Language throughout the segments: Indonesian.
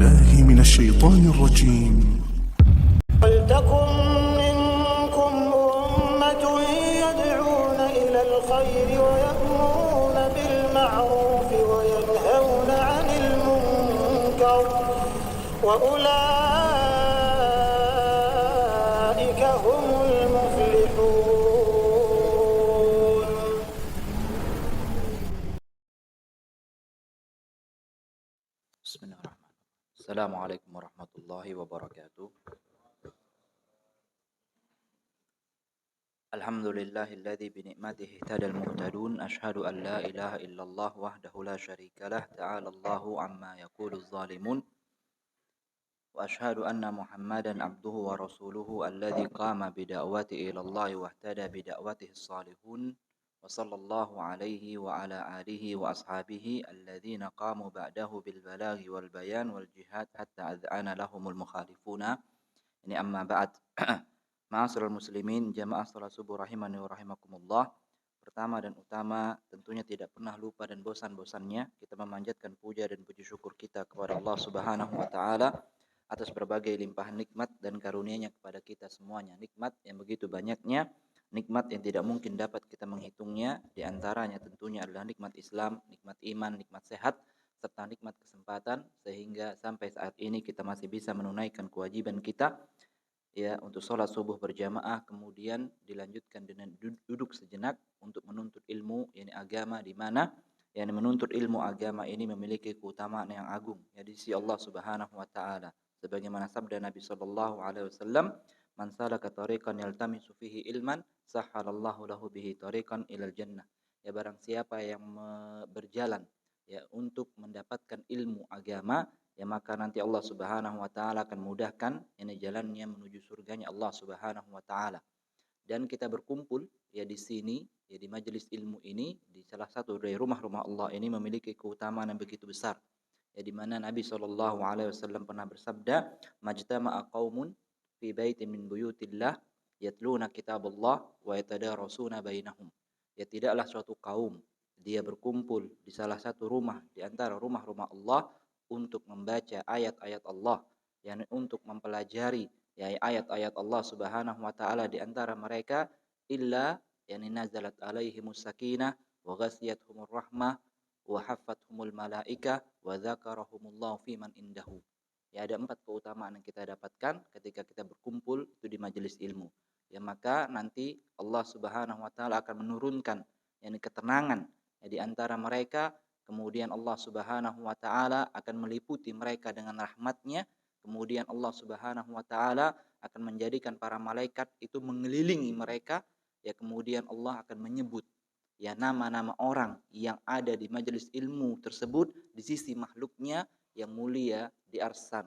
بالله من الشيطان الرجيم. ولتكن منكم أمة يدعون إلى الخير ويأمرون بالمعروف وينهون عن المنكر وأولئك هم المفلحون. Bismillahirrahmanirrahim. Assalamualaikum warahmatullahi wabarakatuh. Alhamdulillahilladzi binikmatihi ihtadal muhtadun. Ashhadu an la ilaha illallah wahdahu la syarikalah. Ta'ala Allahu amma yaquluz zalimun. Wa ashhadu anna Muhammadan abduhu wa rasuluhu alladzi qama bida'wati ila Allah wa ihtada bida'watihi salihun. Wa sallallahu alaihi wa ala alihi wa ashabihi alladzina qamu ba'dahu bil balaghi wal bayan wal jihad hatta adhana lahumul mukhalifuna. Ini amma ba'd. Ma'asyiral muslimin, jamaah salat subuh rahimani wa rahimakumullah. Pertama dan utama, tentunya tidak pernah lupa dan bosan-bosannya kita memanjatkan puja dan puji syukur kita kepada Allah Subhanahu wa taala atas berbagai limpahan nikmat dan karunia-Nya kepada kita semuanya. Nikmat yang begitu banyaknya, nikmat yang tidak mungkin dapat kita menghitungnya. Di antaranya tentunya adalah nikmat Islam, nikmat iman, nikmat sehat, serta nikmat kesempatan, sehingga sampai saat ini kita masih bisa menunaikan kewajiban kita ya untuk sholat subuh berjamaah, kemudian dilanjutkan dengan duduk sejenak untuk menuntut ilmu, yakni agama, di mana yang menuntut ilmu agama ini memiliki keutamaan yang agung ya di sisi Allah Subhanahu wa taala. Sebagaimana sabda Nabi sallallahu alaihi wasallam, "Man salaka tariqan yaltamisu fihi ilman, sahhalallahu lahu bihi tariqan ilal jannah." Ya barang siapa yang berjalan ya untuk mendapatkan ilmu agama, ya maka nanti Allah Subhanahu wa taala akan mudahkan ini jalannya menuju surganya Allah Subhanahu wa taala. Dan kita berkumpul ya di sini ya di majelis ilmu ini di salah satu dari rumah-rumah Allah ini memiliki keutamaan yang begitu besar. Ya di mana Nabi sallallahu alaihi wasallam pernah bersabda, "Majtama'a qaumun fi baitin min buyutillah yatluna kitaballah wa yatadarasuna bainahum." Ya tidaklah suatu kaum dia berkumpul di salah satu rumah di antara rumah-rumah Allah untuk membaca ayat-ayat Allah, yakni untuk mempelajari ya ayat-ayat Allah Subhanahu wa taala di antara mereka illa yakni nazalat alaihimus sakinah wa ghasiyatuhumur rahmah wa haffathumul malaika wa dzakarahumullahu fiman indahu. Ya ada 4 keutamaan yang kita dapatkan ketika kita berkumpul itu di majelis ilmu. Ya maka nanti Allah Subhanahu wa taala akan menurunkan yakni ketenangan ya di antara mereka. Kemudian Allah Subhanahu wa taala akan meliputi mereka dengan rahmat-Nya. Kemudian Allah Subhanahu wa taala akan menjadikan para malaikat itu mengelilingi mereka. Ya kemudian Allah akan menyebut ya nama-nama orang yang ada di majelis ilmu tersebut di sisi makhluk-Nya yang mulia di arsy.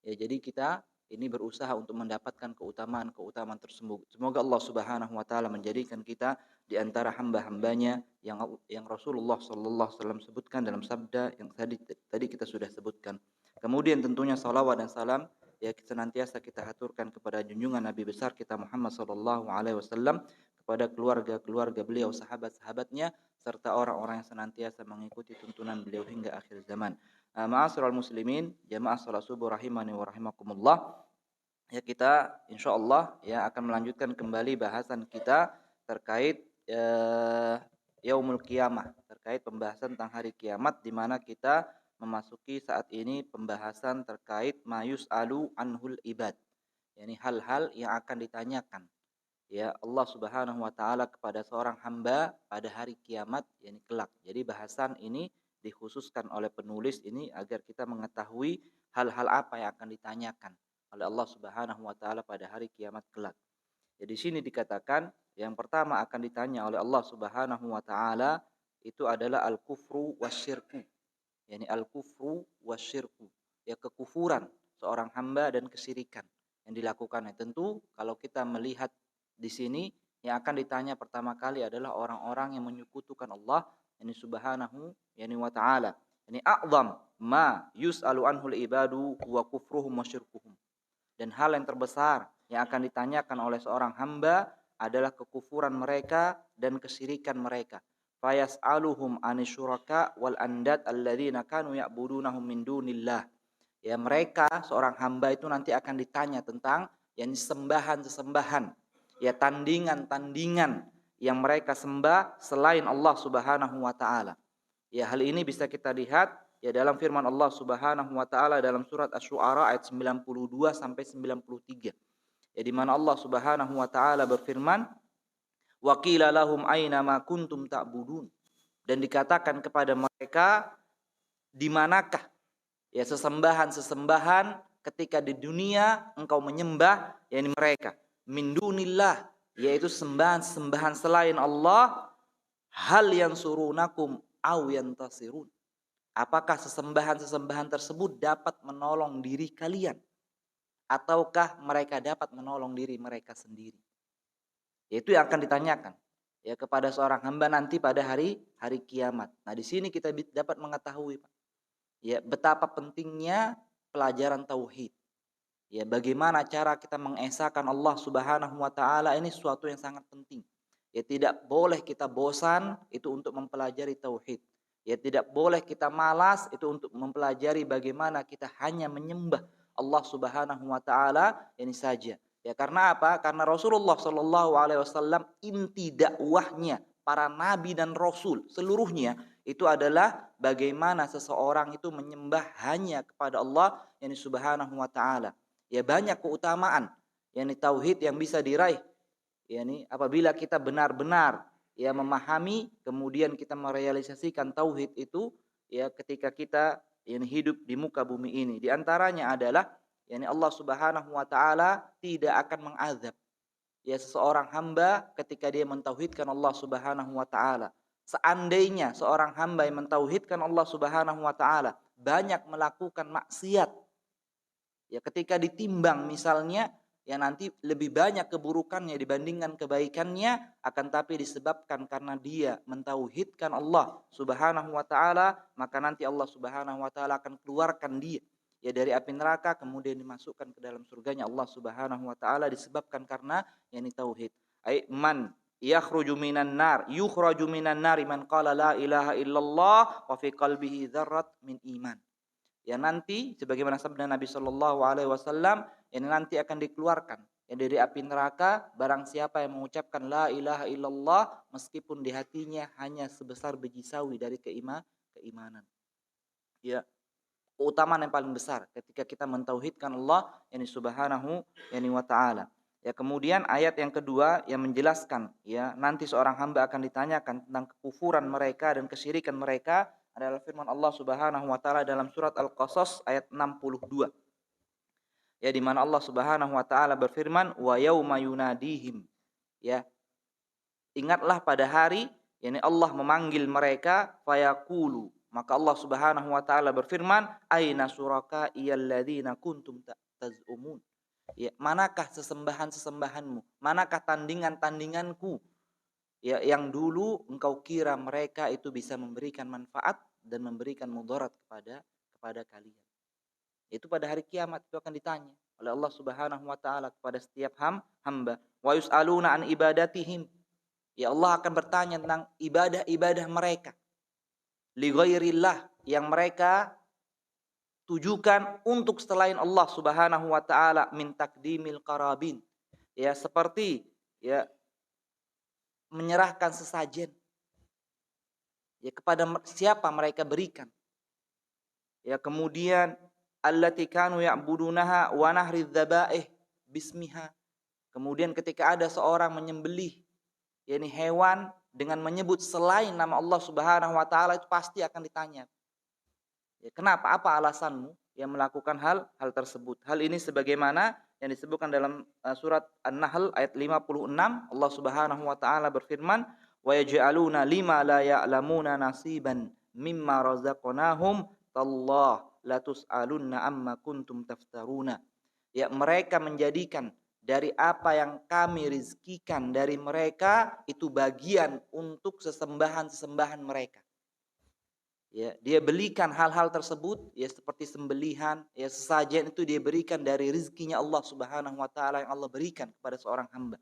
Ya jadi kita ini berusaha untuk mendapatkan keutamaan-keutamaan tersebut. Semoga Allah Subhanahu wa taala menjadikan kita di antara hamba-hambanya yang Rasulullah sallallahu alaihi wasallam sebutkan dalam sabda yang tadi kita sudah sebutkan. Kemudian tentunya salawat dan salam ya senantiasa kita aturkan kepada junjungan Nabi besar kita Muhammad sallallahu alaihi wasallam, kepada keluarga-keluarga beliau, sahabat-sahabatnya, serta orang-orang yang senantiasa mengikuti tuntunan beliau hingga akhir zaman. Ma'asyiral muslimin, jamaah salat subuh rahimani wa rahimakumullah. Ya kita insyaallah ya akan melanjutkan kembali bahasan kita terkait yaumul qiyamah, terkait pembahasan tentang hari kiamat, di mana kita memasuki saat ini pembahasan terkait mayus alu anhul ibad. yakni hal-hal yang akan ditanyakan ya Allah Subhanahu wa taala kepada seorang hamba pada hari kiamat yakni kelak. Jadi bahasan ini dikhususkan oleh penulis ini agar kita mengetahui hal-hal apa yang akan ditanyakan oleh Allah Subhanahu wa taala pada hari kiamat kelak. Jadi di sini dikatakan yang pertama akan ditanya oleh Allah Subhanahu wa taala itu adalah al-kufru wasyirku. yakni al-kufru wasyirku, ya kekufuran seorang hamba dan kesyirikan yang dilakukannya. Tentu kalau kita melihat di sini yang akan ditanya pertama kali adalah orang-orang yang menyekutukan Allah yani Subhanahu yani wa taala. Ini a'zam ma yus'alu anhul ibadu wa kufruhum wa syirkuhum. Dan hal yang terbesar yang akan ditanyakan oleh seorang hamba adalah kekufuran mereka dan kesyirikan mereka. Fayas'aluhum anisyuraka wal andad alladzina kanu ya'budunahum min dunillah. Ya, mereka seorang hamba itu nanti akan ditanya tentang sembahan-sesembahan, ya tandingan-tandingan yang mereka sembah selain Allah Subhanahu wa taala. Ya, hal ini bisa kita lihat ya dalam firman Allah Subhanahu wa taala dalam surat Asy-Syu'ara ayat 92 sampai 93. Ya, di mana Allah Subhanahu wa taala berfirman, "Wa qila lahum aina ma kuntum ta'budun." Dan dikatakan kepada mereka, di manakah ya sesembahan-sesembahan ketika di dunia engkau menyembah yakni mereka min dunillah, yaitu sembahan-sembahan selain Allah, hal yang surunakum aw yantasirun. Apakah sesembahan-sesembahan tersebut dapat menolong diri kalian ataukah mereka dapat menolong diri mereka sendiri? Itu yang akan ditanyakan ya kepada seorang hamba nanti pada hari kiamat. Nah, di sini kita dapat mengetahui, Pak, ya betapa pentingnya pelajaran tauhid. Ya, bagaimana cara kita mengesahkan Allah Subhanahu wa taala ini sesuatu yang sangat penting. Ya, tidak boleh kita bosan itu untuk mempelajari tauhid. Ya, tidak boleh kita malas itu untuk mempelajari bagaimana kita hanya menyembah Allah Subhanahu wa taala ini saja. Ya, karena apa? Karena Rasulullah Shallallahu alaihi wasallam inti dakwahnya para nabi dan rasul seluruhnya itu adalah bagaimana seseorang itu menyembah hanya kepada Allah yang Subhanahu wa taala. Ya, banyak keutamaan yakni tauhid yang bisa diraih yakni apabila kita benar-benar ya memahami kemudian kita merealisasikan tauhid itu ya ketika kita yakni hidup di muka bumi ini. Di antaranya adalah yakni Allah Subhanahu wa taala tidak akan mengazab ya seseorang hamba ketika dia mentauhidkan Allah Subhanahu wa taala. Seandainya seorang hamba yang mentauhidkan Allah Subhanahu wa taala banyak melakukan maksiat, ya ketika ditimbang misalnya ya nanti lebih banyak keburukannya dibandingkan kebaikannya, akan tapi disebabkan karena dia mentauhidkan Allah Subhanahu wa taala, maka nanti Allah Subhanahu wa taala akan keluarkan dia ya dari api neraka kemudian dimasukkan ke dalam surganya Allah Subhanahu wa taala disebabkan karena yakni tauhid. Ai man yakhruju minan nar yukhraju minan nar man qala la ilaha illallah wa fi qalbihi dzarrat min iman. Ya, nanti sebagaimana sabda Nabi Shallallahu alaihi wasallam, ini nanti akan dikeluarkan ya dari api neraka barang siapa yang mengucapkan la ilaha illallah meskipun di hatinya hanya sebesar biji sawi dari keimanan. Ya, keutamaan yang paling besar ketika kita mentauhidkan Allah yani Subhanahu yani wa taala. Ya, kemudian ayat yang kedua yang menjelaskan ya nanti seorang hamba akan ditanyakan tentang kekufuran mereka dan kesyirikan mereka adalah firman Allah Subhanahu wa taala dalam surat Al-Qasas ayat 62. Ya, di mana Allah Subhanahu wa taala berfirman wa yauma yunadihim. Ya. Ingatlah pada hari yakni Allah memanggil mereka fayaqulu, maka Allah Subhanahu wa taala berfirman aina syuraka'i alladzina kuntum tazumun. Ya, manakah sesembahan-sesembahanmu? Manakah tandingan-tandinganku? Ya, yang dulu engkau kira mereka itu bisa memberikan manfaat dan memberikan mudarat kepada kalian. Itu pada hari kiamat itu akan ditanya oleh Allah Subhanahu wa taala kepada setiap hamba. Wa yus'aluna an ibadatihim. Ya, Allah akan bertanya tentang ibadah-ibadah mereka. Li ghairillah, yang mereka tujukan untuk selain Allah Subhanahu wa taala min takdimil qarabin. Ya, seperti ya menyerahkan sesajen ya kepada siapa mereka berikan. Ya, kemudian allati kanu ya'budunaha wa nahri dzabaih bismiha. Kemudian ketika ada seorang menyembelih yakni hewan dengan menyebut selain nama Allah Subhanahu wa taala, itu pasti akan ditanya. Ya, kenapa? Apa alasanmu yang melakukan hal tersebut? Hal ini sebagaimana yang disebutkan dalam surat An-Nahl ayat 56, Allah Subhanahu wa taala berfirman, "Wa yaj'aluna lima la ya'lamuna nasiban mimma razaqnahum tallah la tus'alunna amma kuntum taftaruna." Ya, mereka menjadikan dari apa yang kami rizkikan dari mereka itu bagian untuk sesembahan-sesembahan mereka. Ya, dia belikan hal-hal tersebut ya seperti sembelihan, ya sesajen itu dia berikan dari rezekinya Allah Subhanahu wa taala yang Allah berikan kepada seorang hamba.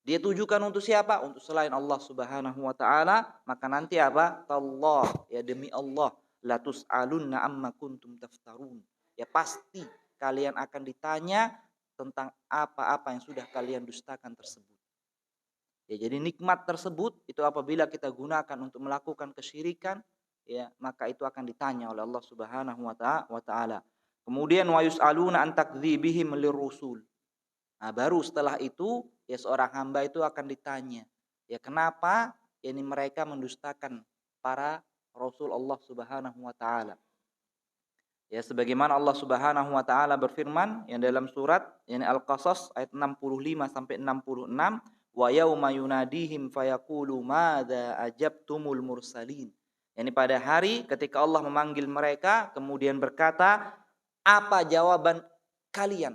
Dia tujukan untuk siapa? Untuk selain Allah Subhanahu wa taala, maka nanti apa? Tallah, ya demi Allah, la tus'alunna amma kuntum taftarun. ya pasti kalian akan ditanya tentang apa-apa yang sudah kalian dustakan tersebut. Ya, jadi nikmat tersebut itu apabila kita gunakan untuk melakukan kesyirikan, ya, maka itu akan ditanya oleh Allah Subhanahu wa taala. Kemudian wa yus'aluna an takdzibihim lirrusul. Nah, baru setelah itu ya seorang hamba itu akan ditanya, ya kenapa ini mereka mendustakan para rasul Allah Subhanahu wa taala. Ya sebagaimana Allah Subhanahu wa taala berfirman yang dalam surat yani Al-Qasas ayat 65 sampai 66, wa yauma yunadihim fayaqulu madza ajabtumul mursalin. Yani pada hari ketika Allah memanggil mereka kemudian berkata, apa jawaban kalian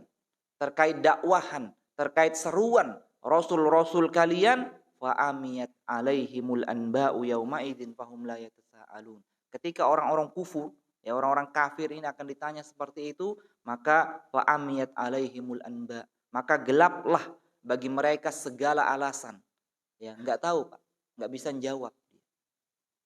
terkait dakwahan, terkait seruan rasul-rasul kalian? Fa amiyat alaihimul anba'u yauma idzin fahum la yatasaalun. Ketika orang-orang kufur, ya orang-orang kafir ini akan ditanya seperti itu, maka fa amiyat alaihimul anba, maka gelaplah bagi mereka segala alasan. Ya, enggak tahu, Pak. Enggak bisa menjawab.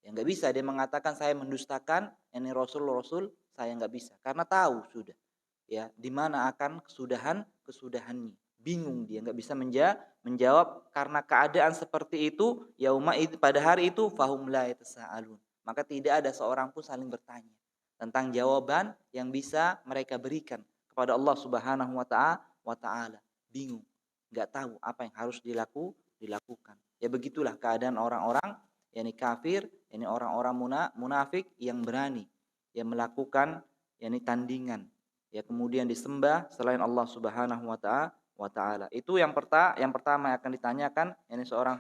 Ya enggak bisa dia mengatakan saya mendustakan ini rasul-rasul, saya enggak bisa karena tahu sudah. Ya, di mana akan kesudahannya. Bingung dia enggak bisa menjawab karena keadaan seperti itu, yauma pada hari itu fahum la yatasaalun. Maka tidak ada seorang pun saling bertanya tentang jawaban yang bisa mereka berikan kepada Allah Subhanahu wa taala. Bingung, enggak tahu apa yang harus dilakukan. Ya begitulah keadaan orang-orang yakni kafir, yakni orang-orang munafik yang berani yang melakukan yakni tandingan ya kemudian disembah selain Allah Subhanahu wa taala. Itu yang pertama yang akan ditanyakan yakni seorang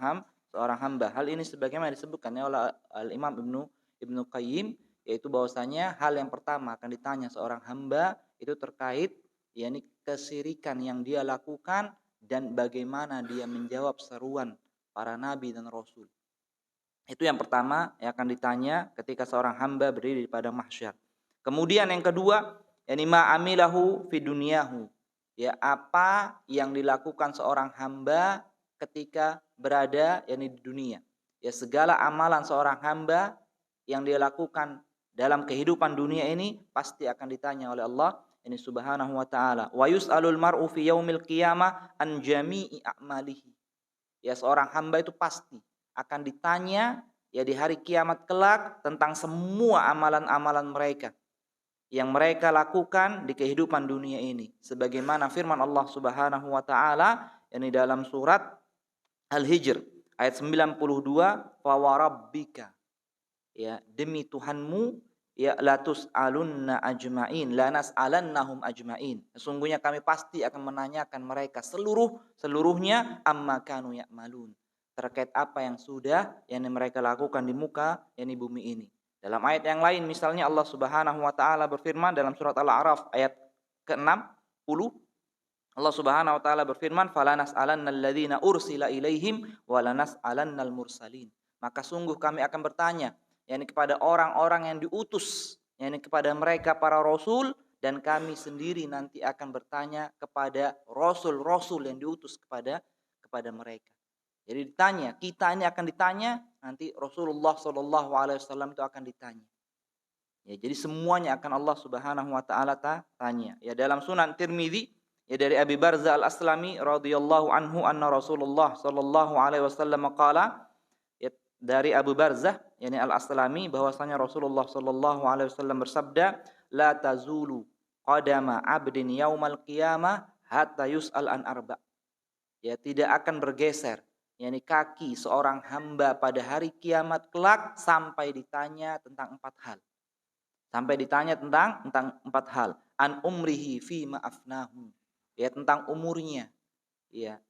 hamba. Hal ini sebagaimana disebutkan oleh Al-Imam Ibnu Qayyim, yaitu bahwasanya hal yang pertama akan ditanya seorang hamba itu terkait yakni kesyirikan yang dia lakukan dan bagaimana dia menjawab seruan para nabi dan rasul. Itu yang pertama yang akan ditanya ketika seorang hamba berdiri di padang mahsyar. Kemudian yang kedua, yakni ma amilahu fi dunyahu. Ya, apa yang dilakukan seorang hamba ketika berada yakni di dunia. Ya, segala amalan seorang hamba yang dia lakukan dalam kehidupan dunia ini pasti akan ditanya oleh Allah ini Subhanahu wa taala. Wa yus'alul mar'u fi yaumil qiyamah an jami'i a'malihi. Ya, seorang hamba itu pasti akan ditanya ya di hari kiamat kelak tentang semua amalan-amalan mereka yang mereka lakukan di kehidupan dunia ini. Sebagaimana firman Allah Subhanahu wa taala yakni dalam surat Al-Hijr ayat 92, fa warabbika, ya demi Tuhanmu, ya latus alunna ajmain, lanas alannahum ajmain. Sesungguhnya kami pasti akan menanyakan mereka seluruhnya amma kanu ya'malun, terkait apa yang sudah yang mereka lakukan di muka yakni bumi ini. Dalam ayat yang lain misalnya Allah Subhanahu wa taala berfirman dalam surat Al-A'raf ayat ke-60, Allah Subhanahu wa taala berfirman falanas alannal ladzina ursila ilaihim walanas alannal mursalin. Maka sungguh kami akan bertanya yakni kepada orang-orang yang diutus yakni kepada mereka para rasul, dan kami sendiri nanti akan bertanya kepada rasul-rasul yang diutus kepada mereka. Jadi ditanya, kita ini akan ditanya, nanti Rasulullah Shallallahu Alaihi Wasallam itu akan ditanya. Ya, jadi semuanya akan Allah Subhanahu Wa Taala tanya. Ya, dalam Sunan Tirmidzi ya dari Abi Barzah Al-Aslami radhiyallahu anhu anna Rasulullah Shallallahu Alaihi Wasallam qala, ya, dari Abu Barzah yakni Al-Aslami bahwasanya Rasulullah Shallallahu Alaihi Wasallam bersabda, la tazulu qadama abdin yaumal qiyamah hatta yus'al an arba. Ya, tidak akan bergeser yakni kaki seorang hamba pada hari kiamat kelak sampai ditanya tentang 4 hal. Sampai ditanya tentang 4 hal. An umrihi fi ma'afnahu. Ya, tentang umurnya. Ya.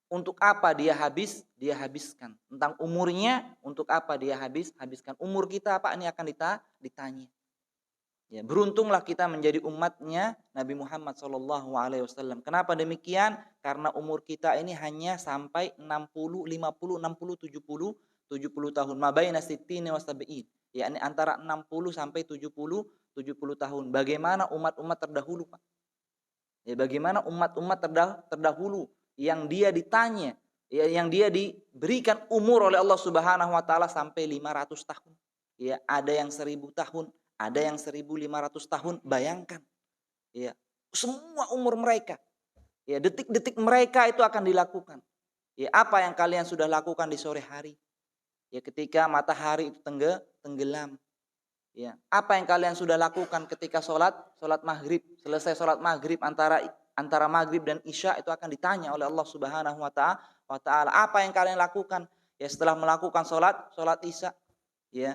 Untuk apa dia habiskan. Tentang umurnya, untuk apa dia habiskan. Umur kita apa ini akan ditanya. Ya, beruntunglah kita menjadi umatnya Nabi Muhammad SAW. Kenapa demikian? Karena umur kita ini hanya sampai 60, 50, 60, 70 tahun. Mabaina sittin wa sab'in. Ya, ini antara 60 sampai 70 tahun. Bagaimana umat-umat terdahulu, Pak? Ya, bagaimana umat-umat terdahulu yang dia ditanya, ya, yang dia diberikan umur oleh Allah Subhanahu wa taala sampai 500 tahun. Ya, ada yang 1000 tahun. Ada yang 1500 tahun, bayangkan. Ya, semua umur mereka. Ya, detik-detik mereka itu akan dilakukan. Ya, apa yang kalian sudah lakukan di sore hari? Ya, ketika matahari itu tenggelam. Ya, apa yang kalian sudah lakukan ketika sholat maghrib, selesai sholat maghrib antara maghrib dan isya itu akan ditanya oleh Allah Subhanahu wa taala. Apa yang kalian lakukan ya setelah melakukan sholat isya? Ya,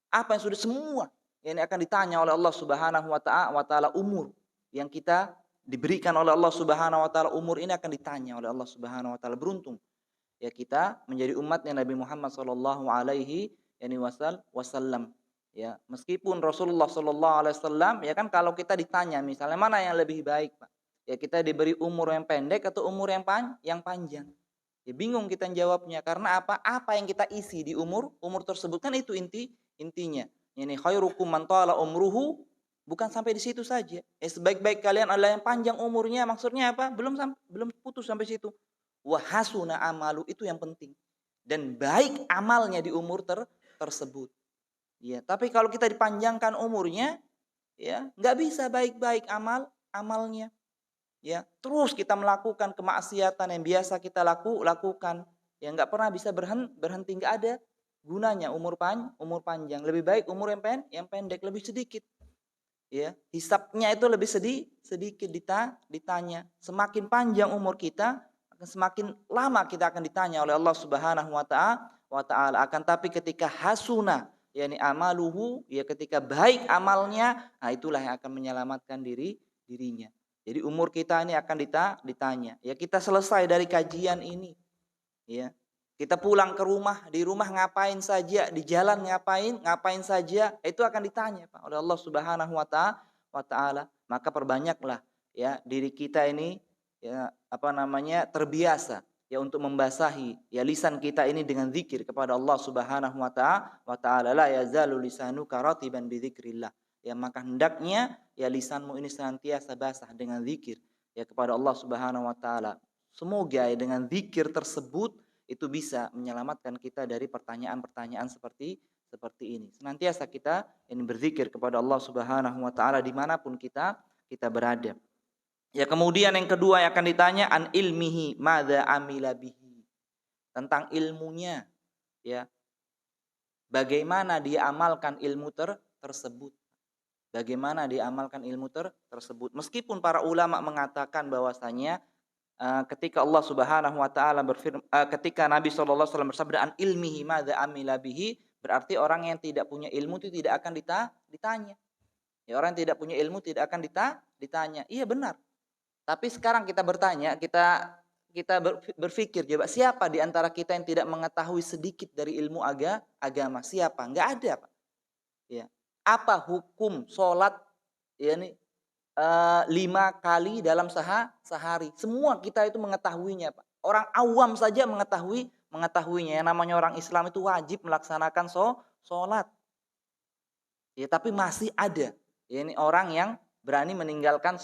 apa yang sudah semua ya, ini akan ditanya oleh Allah Subhanahu wa taala. Umur yang kita diberikan oleh Allah Subhanahu wa taala, umur ini akan ditanya oleh Allah Subhanahu wa taala. Beruntung ya kita menjadi umatnya Nabi Muhammad sallallahu alaihi wasallam. Ya, meskipun Rasulullah sallallahu alaihi wasallam ya kan, kalau kita ditanya misalnya mana yang lebih baik, Pak? Ya kita diberi umur yang pendek atau umur yang panjang. Ya bingung kita jawabnya, karena apa? Apa yang kita isi di umur tersebut, kan itu intinya. Ini khairukum man tala umruhu, bukan sampai di situ saja. Sebaik-baik kalian adalah yang panjang umurnya, maksudnya apa? Belum putus sampai situ. Wa hasuna amalu, itu yang penting. Dan baik amalnya di umur tersebut. Ya, tapi kalau kita dipanjangkan umurnya, ya nggak bisa baik-baik amalnya. Ya, terus kita melakukan kemaksiatan yang biasa kita lakukan, ya nggak pernah bisa berhenti, nggak ada gunanya umur panjang. Lebih baik umur yang pendek, lebih sedikit. Ya, hisabnya itu lebih sedikit ditanya. Semakin panjang umur kita, semakin lama kita akan ditanya oleh Allah Subhanahu wa taala. Akan tapi ketika hasuna, yakni amaluhu, ya ketika baik amalnya, nah itulah yang akan menyelamatkan dirinya. Jadi umur kita ini akan ditanya. Ya kita selesai dari kajian ini, ya kita pulang ke rumah, di rumah ngapain saja, di jalan ngapain saja, itu akan ditanya Pak oleh Allah Subhanahu wa taala. Maka perbanyaklah ya diri kita ini ya terbiasa ya untuk membasahi ya lisan kita ini dengan zikir kepada Allah Subhanahu wa taala. La yazalu lisanuka ratiban bi dzikrillah. Ya maka hendaknya ya lisanmu ini senantiasa basah dengan zikir ya kepada Allah Subhanahu wa taala. Semoga ya dengan zikir tersebut itu bisa menyelamatkan kita dari pertanyaan-pertanyaan seperti ini. Senantiasa kita ini berzikir kepada Allah Subhanahu wa taala dimanapun kita berada. Ya kemudian yang kedua yang akan ditanya an ilmihi madza amila bihi. Tentang ilmunya, ya. Bagaimana dia amalkan ilmu tersebut. Bagaimana dia amalkan ilmu tersebut. Meskipun para ulama mengatakan bahwasanya ketika Allah Subhanahu wa taala ketika Nabi sallallahu alaihi wasallam bersabda an ilmihi madza amila bihi, berarti orang yang tidak punya ilmu itu tidak akan ditanya. Ya, orang yang tidak punya ilmu tidak akan ditanya. Iya benar. Tapi sekarang kita bertanya, kita berpikir coba siapa di antara kita yang tidak mengetahui sedikit dari ilmu agama? Siapa? Enggak ada, Pak. Ya. Apa hukum sholat ya ini 5 kali dalam sehari? Semua kita itu mengetahuinya, Pak. Orang awam saja mengetahuinya. Yang namanya orang Islam itu wajib melaksanakan sholat. Ya, tapi masih ada ya ini orang yang berani meninggalkan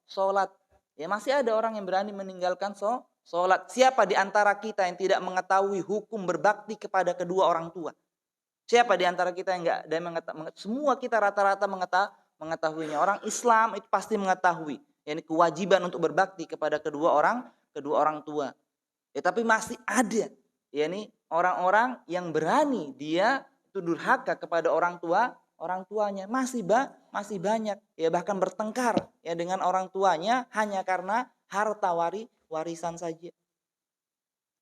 sholat. Ya masih ada orang yang berani meninggalkan sholat. Siapa di antara kita yang tidak mengetahui hukum berbakti kepada kedua orang tua? Siapa di antara kita yang enggak mengetahui? Semua kita rata-rata mengetahuinya. Orang Islam itu pasti mengetahui. Yani kewajiban untuk berbakti kepada kedua orang tua. Ya tapi masih ada yani orang-orang yang berani dia itu durhaka kepada orang tuanya, masih banyak ya, bahkan bertengkar ya dengan orang tuanya hanya karena harta warisan saja.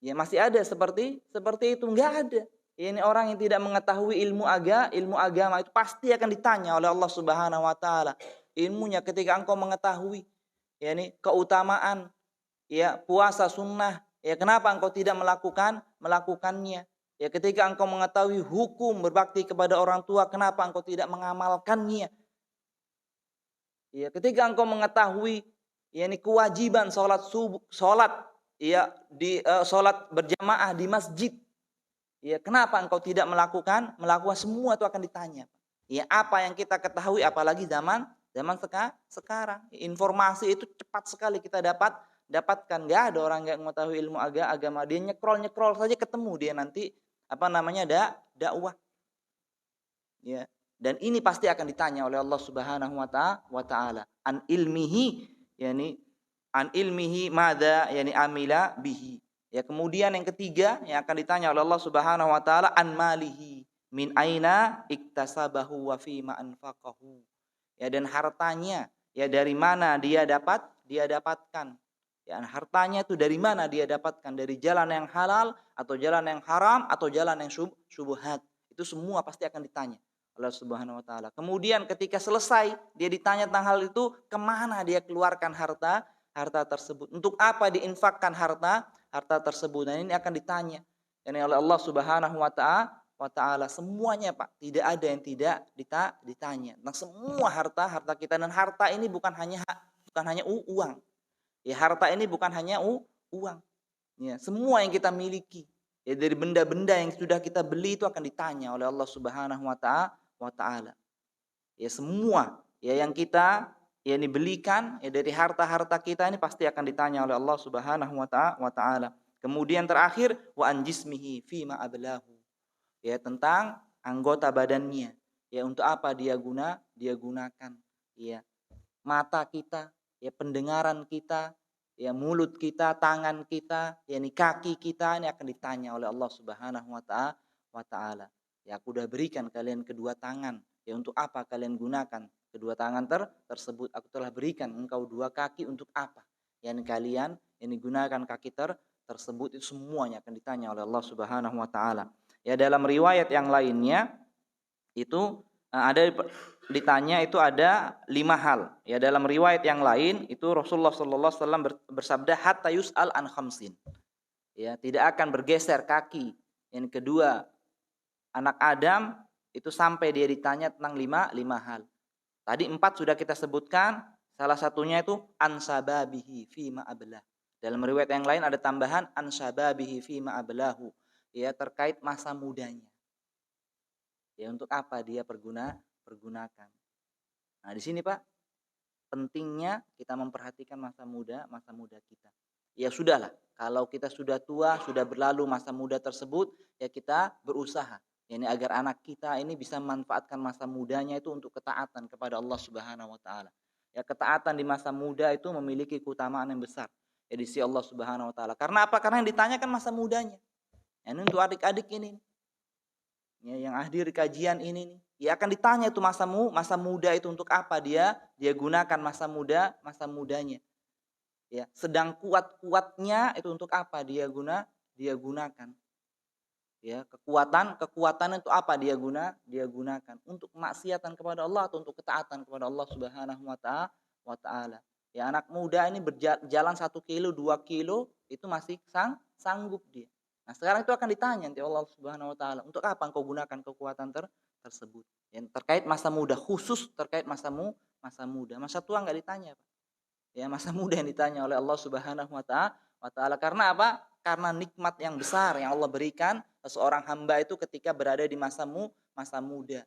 Ya masih ada seperti itu, enggak ada. Ya, ini orang yang tidak mengetahui ilmu agama itu pasti akan ditanya oleh Allah Subhanahu wa taala. Ilmunya ketika engkau mengetahui ya ini keutamaan ya puasa sunnah, ya kenapa engkau tidak melakukannya? Ya ketika engkau mengetahui hukum berbakti kepada orang tua, kenapa engkau tidak mengamalkannya? Ya ketika engkau mengetahui ya ini kewajiban sholat ya di sholat berjamaah di masjid, ya kenapa engkau tidak melakukan semua itu akan ditanya. Ya apa yang kita ketahui, apalagi zaman sekarang informasi itu cepat sekali kita dapatkan. Nggak ada orang yang mengetahui ilmu agama, dia nyekrol saja ketemu dia nanti dakwah. Ya Dan ini pasti akan ditanya oleh Allah Subhanahu wa taala. An ilmihi, madza amila bihi. Ya, kemudian yang ketiga yang akan ditanya oleh Allah Subhanahu wa taala an malihi, min aina iktasabahu wa fima anfaqahu. Ya, dan hartanya, ya dari mana dia dapatkan. Ya, hartanya itu dari mana dia dapatkan, dari jalan yang halal atau jalan yang haram atau jalan yang syubhat. Itu semua pasti akan ditanya Allah Subhanahu wa taala. Kemudian ketika selesai dia ditanya tentang hal itu, kemana dia keluarkan harta tersebut, untuk apa diinfakkan harta tersebut. Dan ini akan ditanya oleh Allah Subhanahu wa taala semuanya, Pak. Tidak ada yang tidak ditanya tentang semua harta kita. Dan harta ini bukan hanya uang. Ya, harta ini bukan hanya uang. Ya, semua yang kita miliki, ya dari benda-benda yang sudah kita beli itu akan ditanya oleh Allah Subhanahu wa taala. Ya, semua ya yang kita belikan ya dari harta kita ini pasti akan ditanya oleh Allah Subhanahu wa taala. Kemudian terakhir wa an jismihi fima ablahu. Ya, tentang anggota badannya. Ya, untuk apa dia gunakan. Ya, mata kita, ya pendengaran kita, ya mulut kita, tangan kita, ya ini kaki kita, ini akan ditanya oleh Allah Subhanahu wa taala. Ya, aku udah berikan kalian kedua tangan, ya untuk apa kalian gunakan kedua tangan tersebut? Aku telah berikan engkau dua kaki untuk apa? Yang kalian ini gunakan kaki tersebut, itu semuanya akan ditanya oleh Allah Subhanahu wa taala. Ya, dalam riwayat yang lainnya itu ada ditanya itu ada 5 hal. Ya, dalam riwayat yang lain itu Rasulullah sallallahu alaihi wasallam bersabda hatta yus'al an khamsin. Ya, tidak akan bergeser kaki yang kedua anak Adam itu sampai dia ditanya tentang 5 hal. Tadi 4 sudah kita sebutkan, salah satunya itu an sababihi fima ablah. Dalam riwayat yang lain ada tambahan an sababihi fima ablahu. Ya, terkait masa mudanya. Ya, untuk apa dia pergunakan. Nah, di sini Pak, pentingnya kita memperhatikan masa muda kita. Ya sudahlah, kalau kita sudah tua, sudah berlalu masa muda tersebut, ya kita berusaha. Ini agar anak kita ini bisa memanfaatkan masa mudanya itu untuk ketaatan kepada Allah Subhanahu wa taala. Ya, ketaatan di masa muda itu memiliki keutamaan yang besar ya di sisi Allah Subhanahu wa taala. Karena apa? Karena yang ditanyakan masa mudanya. Ya, ini untuk adik-adik ini. Ya, yang hadir di kajian ini nih, ya akan ditanya itu masa muda itu untuk apa dia gunakan masa mudanya. Ya, sedang kuatnya itu untuk apa dia gunakan. Ya, kekuatan itu apa dia gunakan untuk kemaksiatan kepada Allah atau untuk ketaatan kepada Allah Subhanahu wa taala. Ya, anak muda ini berjalan 1 kilo, 2 kilo itu masih sanggup dia. Nah, sekarang itu akan ditanya nanti Allah Subhanahu wa taala, untuk apa engkau gunakan kekuatan tersebut? Yang terkait masa muda, khusus terkait masa muda. Masa tua enggak ditanya, Pak. Ya, masa muda yang ditanya oleh Allah Subhanahu wa taala. Karena apa? Karena nikmat yang besar yang Allah berikan seorang hamba itu ketika berada di masa muda.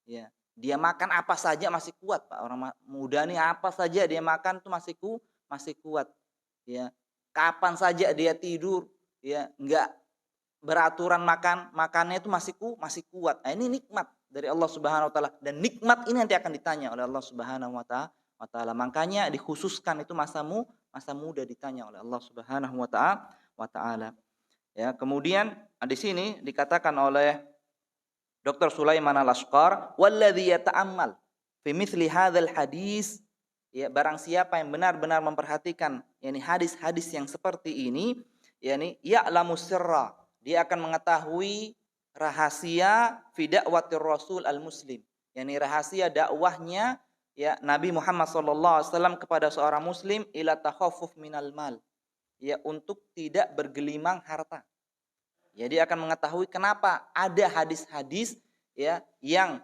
Ya, dia makan apa saja masih kuat, Pak. Orang muda nih apa saja dia makan itu masih kuat. Ya, kapan saja dia tidur, ya enggak beraturan makannya itu masih kuat. Nah, ini nikmat dari Allah Subhanahu wa taala, dan nikmat ini nanti akan ditanya oleh Allah Subhanahu wa taala. Makanya dikhususkan itu masa muda ditanya oleh Allah Subhanahu wa taala. Ya, kemudian di sini dikatakan oleh Dr. Sulaiman Al-Ashqar, walladzi yata'ammal fi mithli hadzal hadis, ya barang siapa yang benar-benar memperhatikan hadis-hadis yang seperti ini, ya'lamu sirra, dia akan mengetahui rahasia fi da'watir Rasul al-Muslim, rahasia dakwahnya ya Nabi Muhammad sallallahu alaihi wasallam kepada seorang muslim ila takhaffuf minal mal, ya untuk tidak bergelimang harta. Ya, dia akan mengetahui kenapa ada hadis-hadis ya yang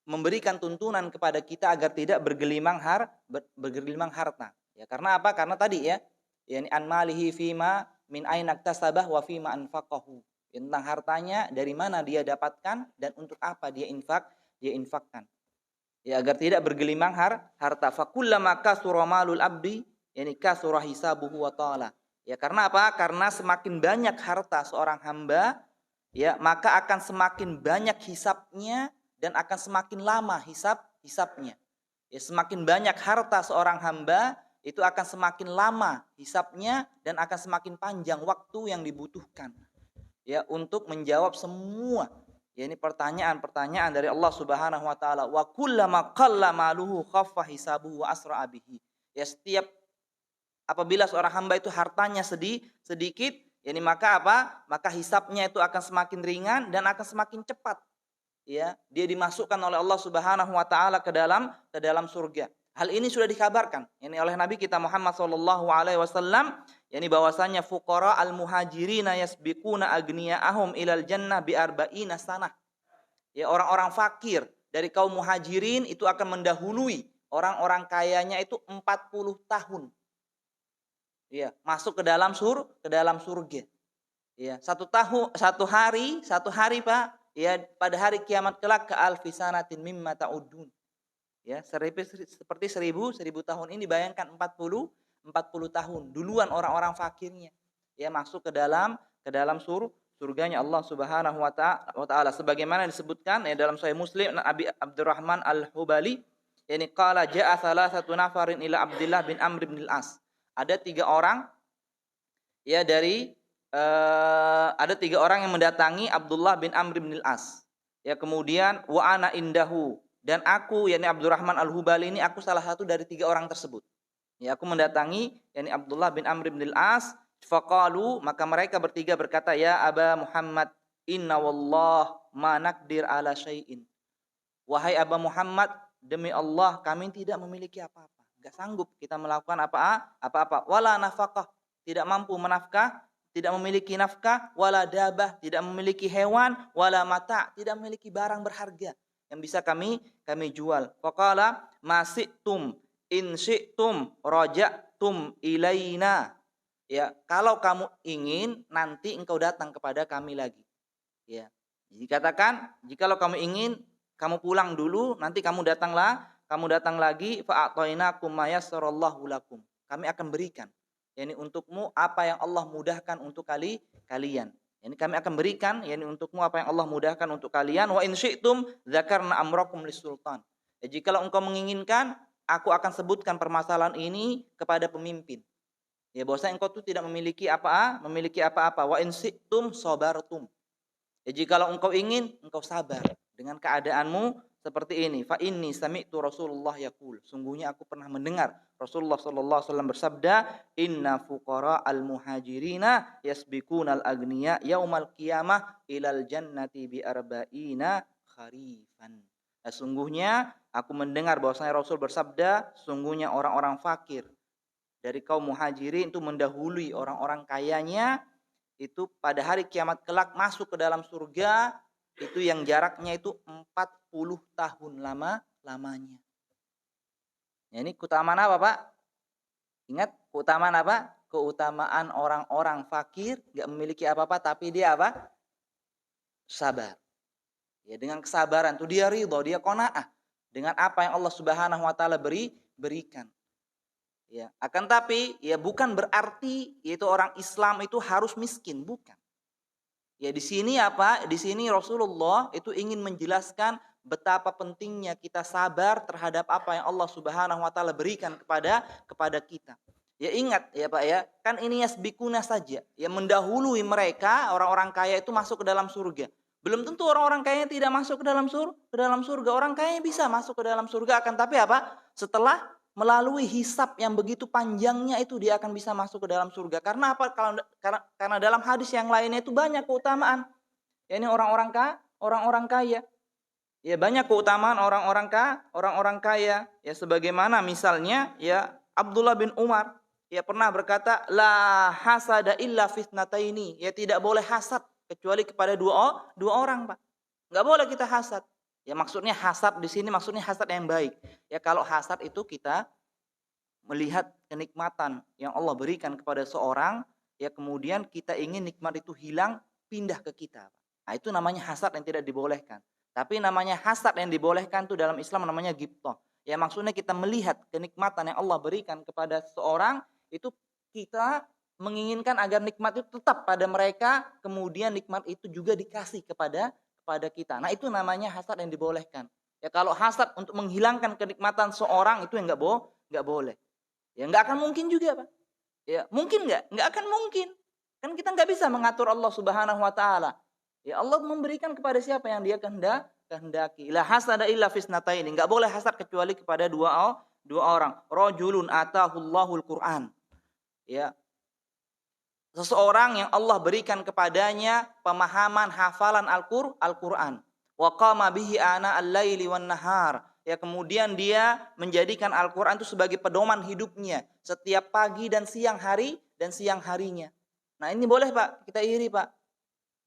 memberikan tuntunan kepada kita agar tidak bergelimang harta. Ya, karena apa? Karena tadi ya, an malihi fima min aina iktasabah wa fima anfaqahu. Tentang hartanya dari mana dia dapatkan dan untuk apa dia infakkan. Ya, agar tidak bergelimang harta. Fa kullama kasura malul abdi kasura hisabuhu wa ta'ala. Ya, karena apa? Karena semakin banyak harta seorang hamba, ya, maka akan semakin banyak hisabnya dan akan semakin lama hisabnya. Ya, semakin banyak harta seorang hamba, itu akan semakin lama hisabnya dan akan semakin panjang waktu yang dibutuhkan, ya, untuk menjawab semua, ya, ini pertanyaan-pertanyaan dari Allah Subhanahu wa taala. Wa kullama qalla maluhu khaffa hisabuhu wa asra bihi. Ya, setiap apabila seorang hamba itu hartanya sedikit, yani maka apa? Maka hisabnya itu akan semakin ringan dan akan semakin cepat. Ya, dia dimasukkan oleh Allah Subhanahu wa taala ke dalam surga. Hal ini sudah dikabarkan yani oleh Nabi kita Muhammad sallallahu alaihi wasallam, yani bahwasanya fuqara al-muhajirina yasbiquna agniyaahum ilal jannah bi arba'ina sanah. Ya, orang-orang fakir dari kaum muhajirin itu akan mendahului orang-orang kayanya itu 40 tahun. Ya, masuk ke dalam surga. Ya, satu hari Pak, ya, pada hari kiamat kelak ke alfisanatin mimma ta'udun. Ya, seperti 1000 tahun ini bayangkan 40 tahun duluan orang-orang fakirnya. Ya, masuk ke dalam surganya Allah Subhanahu wa taala sebagaimana disebutkan ya dalam Sahih Muslim Abi Abdurrahman Al-Hubali, yani qala ja'a salasatu nafarin ila Abdullah bin Amr bin Al-As. Ada 3 orang ya ada 3 orang yang mendatangi Abdullah bin Amr bin Al-As. Ya, kemudian wa ana indahu, dan aku yakni Abdurrahman Al-Hubali ini aku salah satu dari 3 orang tersebut. Ya, aku mendatangi yakni Abdullah bin Amr bin Al-As, faqalu, maka mereka bertiga berkata, ya Aba Muhammad, inna wallah ma naqdir ala syai'in. Wahai Aba Muhammad, demi Allah kami tidak memiliki apa-apa. Enggak sanggup kita melakukan apa-apa. Wala nafaqah, tidak mampu menafkah, tidak memiliki nafkah, wala dabah, tidak memiliki hewan, wala mata, tidak memiliki barang berharga yang bisa kami jual. Faqala masitum in syi'tum raja'tum ilaina. Ya, kalau kamu ingin nanti engkau datang kepada kami lagi. Ya. Jadi katakan, jikalau kamu ingin kamu pulang dulu, nanti kamu datang lagi, fa'atainakum ma yassarallahu lakum. Kami akan berikan yakni untukmu apa yang Allah mudahkan untuk kalian. Yani kami akan berikan yakni untukmu apa yang Allah mudahkan untuk kalian. Wa in syi'tum dzakarna amrakum lis-sultan. Ya, jikalau engkau menginginkan, aku akan sebutkan permasalahan ini kepada pemimpin. Ya, bahwasanya engkau itu tidak memiliki apa-apa. Wa in syi'tum sabartum. Ya, jikalau engkau ingin, engkau sabar dengan keadaanmu seperti ini. Fa inni sami'tu Rasulullah yaqul. Sungguhnya aku pernah mendengar Rasulullah sallallahu alaihi wasallam bersabda, inna fuqara al-muhajirina yasbiquna al-aghniya yaumal qiyamah ilal jannati bi arba'ina kharifan. Nah, sungguhnya aku mendengar bahwasanya Rasul bersabda, sungguhnya orang-orang fakir dari kaum muhajirin itu mendahului orang-orang kayanya itu pada hari kiamat kelak masuk ke dalam surga itu yang jaraknya itu 40 tahun lamanya. Ya, ini keutamaan apa, Pak? Ingat keutamaan apa? Keutamaan orang-orang fakir enggak memiliki apa-apa tapi dia apa? Sabar. Ya, dengan kesabaran itu dia ridho, dia qanaah dengan apa yang Allah Subhanahu wa taala berikan. Ya, akan tapi ya bukan berarti yaitu orang Islam itu harus miskin, bukan. Ya, di sini apa? Di sini Rasulullah itu ingin menjelaskan betapa pentingnya kita sabar terhadap apa yang Allah Subhanahu wa taala berikan kepada kita. Ya, ingat ya Pak ya, kan ini yasbikuna saja, ya mendahului mereka orang-orang kaya itu masuk ke dalam surga. Belum tentu orang-orang kaya tidak masuk ke dalam surga. Orang kaya bisa masuk ke dalam surga, akan tapi apa? Setelah melalui hisab yang begitu panjangnya itu dia akan bisa masuk ke dalam surga. Karena apa? Karena dalam hadis yang lainnya itu banyak keutamaan. Ya, ini orang-orang kaya. Ya, banyak keutamaan orang-orang kaya. Ya, sebagaimana misalnya ya Abdullah bin Umar ya pernah berkata, la hasada illa fitnataini. Ya, tidak boleh hasad kecuali kepada dua orang, Pak. Enggak boleh kita hasad. Ya, maksudnya hasad di sini maksudnya hasad yang baik. Ya, kalau hasad itu kita melihat kenikmatan yang Allah berikan kepada seorang, ya kemudian kita ingin nikmat itu hilang, pindah ke kita. Nah, itu namanya hasad yang tidak dibolehkan. Tapi namanya hasad yang dibolehkan itu dalam Islam namanya ghibthah. Ya, maksudnya kita melihat kenikmatan yang Allah berikan kepada seorang, itu kita menginginkan agar nikmat itu tetap pada mereka, kemudian nikmat itu juga dikasih kepada kita. Nah, itu namanya hasad yang dibolehkan. Ya kalau hasad untuk menghilangkan kenikmatan seorang itu yang nggak boleh. Ya nggak akan mungkin juga, Pak. Ya, mungkin nggak? Nggak akan mungkin. Kan kita nggak bisa mengatur Allah Subhanahu wa taala. Ya Allah memberikan kepada siapa yang Dia kehendaki. La hasada illa fisnataini. Nggak boleh hasad kecuali kepada dua orang. Rajulun atahullahul Qur'an. Ya, seseorang yang Allah berikan kepadanya pemahaman hafalan Al-Quran. Wa qama bihi ana al-laili wan nahar. Ya, kemudian dia menjadikan Al-Quran itu sebagai pedoman hidupnya. Setiap pagi dan siang harinya. Nah, ini boleh, Pak. Kita iri, Pak.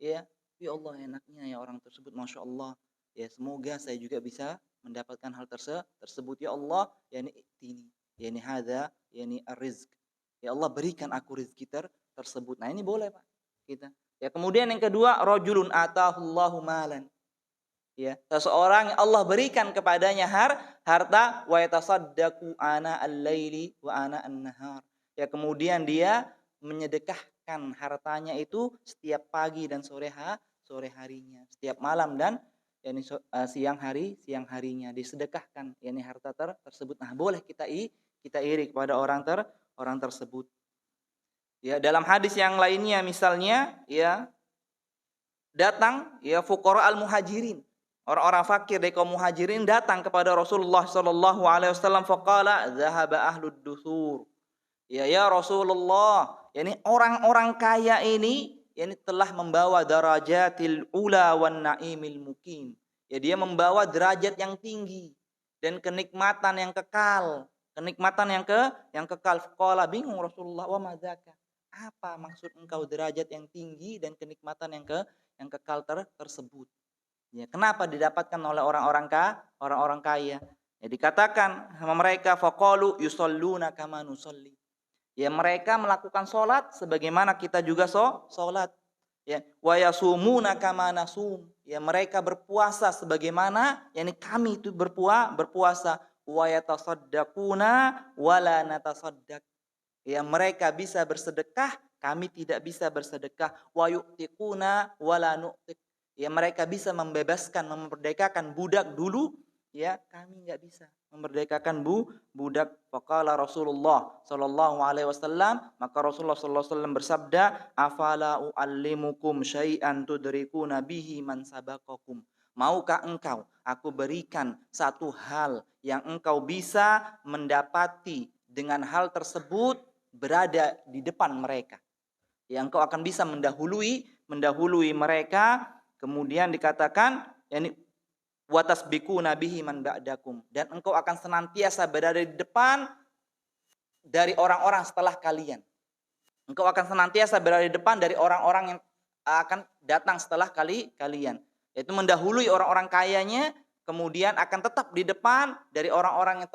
Ya Allah, enaknya ya orang tersebut. Masya Allah. Ya, semoga saya juga bisa mendapatkan hal tersebut. Ya Allah, yani ini. Yani hadza, yani ar-rizq. Ya Allah, berikan aku rezeki tersebut. Nah, ini boleh, Pak, kita. Ya, kemudian yang kedua, rajulun atahullahu malan. Ya, seseorang yang Allah berikan kepadanya harta wa yatasaddaqu ana al-laili wa ana an-nahar. Ya, kemudian dia menyedekahkan hartanya itu setiap pagi dan sore harinya, setiap malam dan yakni siang harinya disedekahkan yakni harta tersebut. Nah, boleh kita iri kepada orang tersebut. Ya, dalam hadis yang lainnya misalnya ya datang ya fuqara al-muhajirin. Orang-orang fakir dari kaum muhajirin datang kepada Rasulullah sallallahu alaihi wasallam faqala zahaba ahlud dusur. Ya Rasulullah, yakni orang-orang kaya ini yakni telah membawa darajatil ula wan naimil mukim. Ya, dia membawa derajat yang tinggi dan kenikmatan yang kekal. Kenikmatan yang kekal. Faqala, bingung Rasulullah, wa madzaka? Apa maksud engkau derajat yang tinggi dan kenikmatan yang kekal tersebut? Ya, kenapa didapatkan oleh orang-orang kaya? Ya, dikatakan sama mereka faqalu yusalluna kama nusalli. Ya, mereka melakukan salat sebagaimana kita juga salat. Ya, wa yasumuna kama nasum. Ya, mereka berpuasa sebagaimana yakni kami itu berpuasa. Wa yatasaddaquna wala natasaddaq. Ya, mereka bisa bersedekah, kami tidak bisa bersedekah. Wa yu'tiquna wala nu'tiq. Ya, mereka bisa membebaskan, memerdekakan budak dulu, ya kami enggak bisa memerdekakan budak. Faqala Rasulullah sallallahu alaihi wasallam, maka Rasulullah sallallahu alaihi wasallam bersabda, afala uallimukum syai'an tudrikuna bihi man sabaqakum. Maukah engkau aku berikan satu hal yang engkau bisa mendapati dengan hal tersebut berada di depan mereka. Yang engkau akan bisa mendahului mereka. Kemudian dikatakan yakni watasbiquna bihi man ba'dakum, dan engkau akan senantiasa berada di depan dari orang-orang setelah kalian. Engkau akan senantiasa berada di depan dari orang-orang yang akan datang setelah kalian. Yaitu mendahului orang-orang kayanya, kemudian akan tetap di depan dari orang-orang yang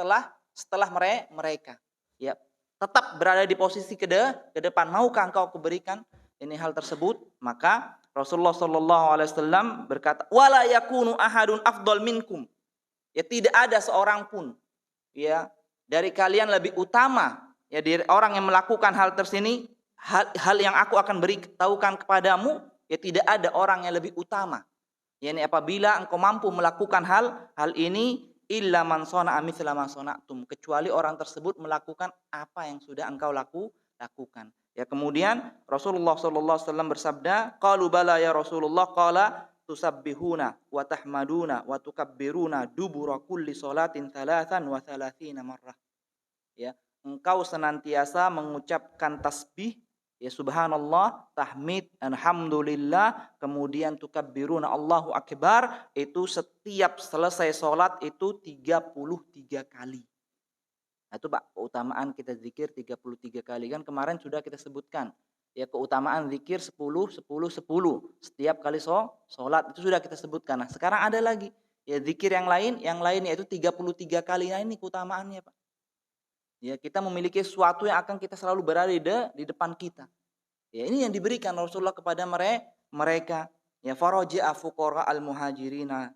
setelah mereka. Ya, tetap berada di posisi ke depan. Maukah engkau kuberikan ini hal tersebut? Maka Rasulullah sallallahu alaihi wasallam berkata, wala yakunu ahadun afdal minkum. Ya, tidak ada seorang pun ya dari kalian lebih utama ya dari orang yang melakukan hal tersini, hal yang aku akan beritahukan kepadamu, ya tidak ada orang yang lebih utama. Yani apabila engkau mampu melakukan hal ini, illa man sana'a mithla ma sana'tum, kecuali orang tersebut melakukan apa yang sudah engkau lakukan. Ya, kemudian Rasulullah sallallahu alaihi wasallam bersabda, qalu bala ya Rasulullah, qala tusabbihuna wa tahmaduna wa tukabbiruna dubura kulli salatin 33 marrah. Ya, engkau senantiasa mengucapkan tasbih, ya subhanallah, tahmid, alhamdulillah, kemudian tukabbiruna Allahu akbar, itu setiap selesai salat itu 33 kali. Nah, itu Pak, keutamaan kita zikir 33 kali. Kan kemarin sudah kita sebutkan. Ya, keutamaan zikir 10, 10, 10. Setiap kali sholat itu sudah kita sebutkan. Nah, sekarang ada lagi. Ya, zikir yang lain yaitu 33 kali. Nah, ini keutamaannya Pak. Ya, kita memiliki sesuatu yang akan kita selalu berada di depan kita. Ya, ini yang diberikan Rasulullah kepada mereka. Ya, faraja'a fuqara al-muhajirina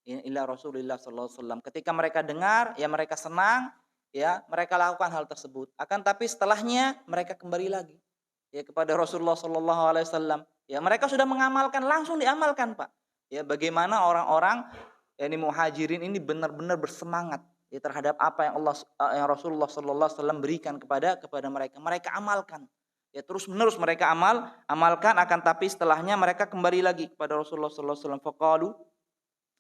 ila Rasulullah sallallahu alaihi wasallam. Ketika mereka dengar, ya mereka senang. Ya, mereka lakukan hal tersebut. Akan tapi setelahnya mereka kembali lagi. ya kepada Rasulullah sallallahu alaihi wasallam. Ya mereka sudah mengamalkan, langsung diamalkan, Pak. Ya bagaimana orang-orang yakni muhajirin ini benar-benar bersemangat ya terhadap apa yang yang Rasulullah sallallahu alaihi wasallam berikan kepada mereka. Mereka amalkan. Ya terus-menerus mereka amalkan, akan tapi setelahnya mereka kembali lagi kepada Rasulullah sallallahu alaihi wasallam, faqalu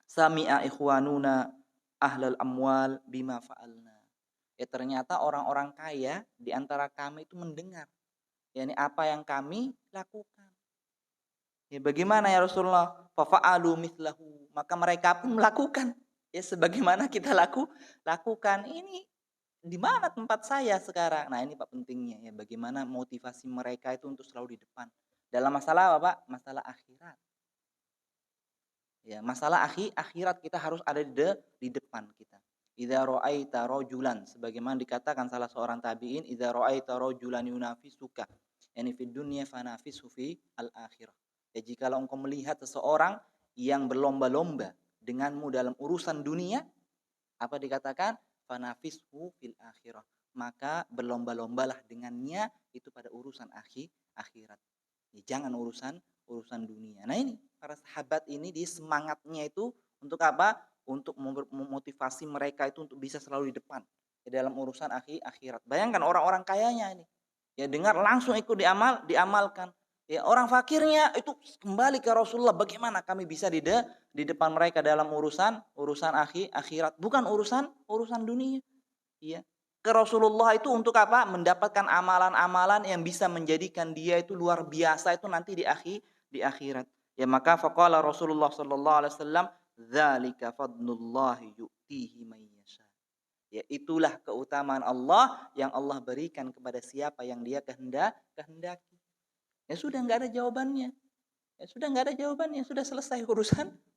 sami'a ikhwanuna ahlal amwal bima fa'alna. Ya ternyata orang-orang kaya di antara kami itu mendengar yakni apa yang kami lakukan. Ya bagaimana ya Rasulullah? Fafa'alu mithlahu. Maka mereka pun melakukan ya sebagaimana kita lakukan. Ini di mana tempat saya sekarang? Nah, ini Pak pentingnya ya bagaimana motivasi mereka itu untuk selalu di depan. Dalam masalah apa, Pak? Masalah akhirat. Ya, masalah akhirat kita harus ada di depan kita. Idza ra'aita rajulan, sebagaimana dikatakan salah seorang tabi'in, idza ra'aita rajulan yunafisuka, yani fid dunya fanafishu fi al-akhirah. Ya, jikalau engkau melihat seseorang yang berlomba-lomba denganmu dalam urusan dunia, apa dikatakan? Fanafishu fil akhirah. Maka berlomba-lombalah dengannya itu pada urusan akhirat. Ya, jangan urusan dunia. Nah ini para sahabat ini di semangatnya itu untuk apa? Untuk memotivasi mereka itu untuk bisa selalu di depan ya, dalam urusan akhirat. Bayangkan orang-orang kayanya ini. Ya dengar langsung ikut diamalkan. Ya orang fakirnya itu kembali ke Rasulullah, bagaimana kami bisa di depan mereka dalam urusan akhirat, bukan urusan dunia. Ya. Ke Rasulullah itu untuk apa? Mendapatkan amalan-amalan yang bisa menjadikan dia itu luar biasa itu nanti di akhirat. Ya maka faqala Rasulullah sallallahu alaihi wasallam, "Dzalika fadlullahi yu'tihi may yasha." Ya itulah keutamaan Allah yang Allah berikan kepada siapa yang Dia kehendaki. Ya sudah enggak ada jawabannya. Sudah selesai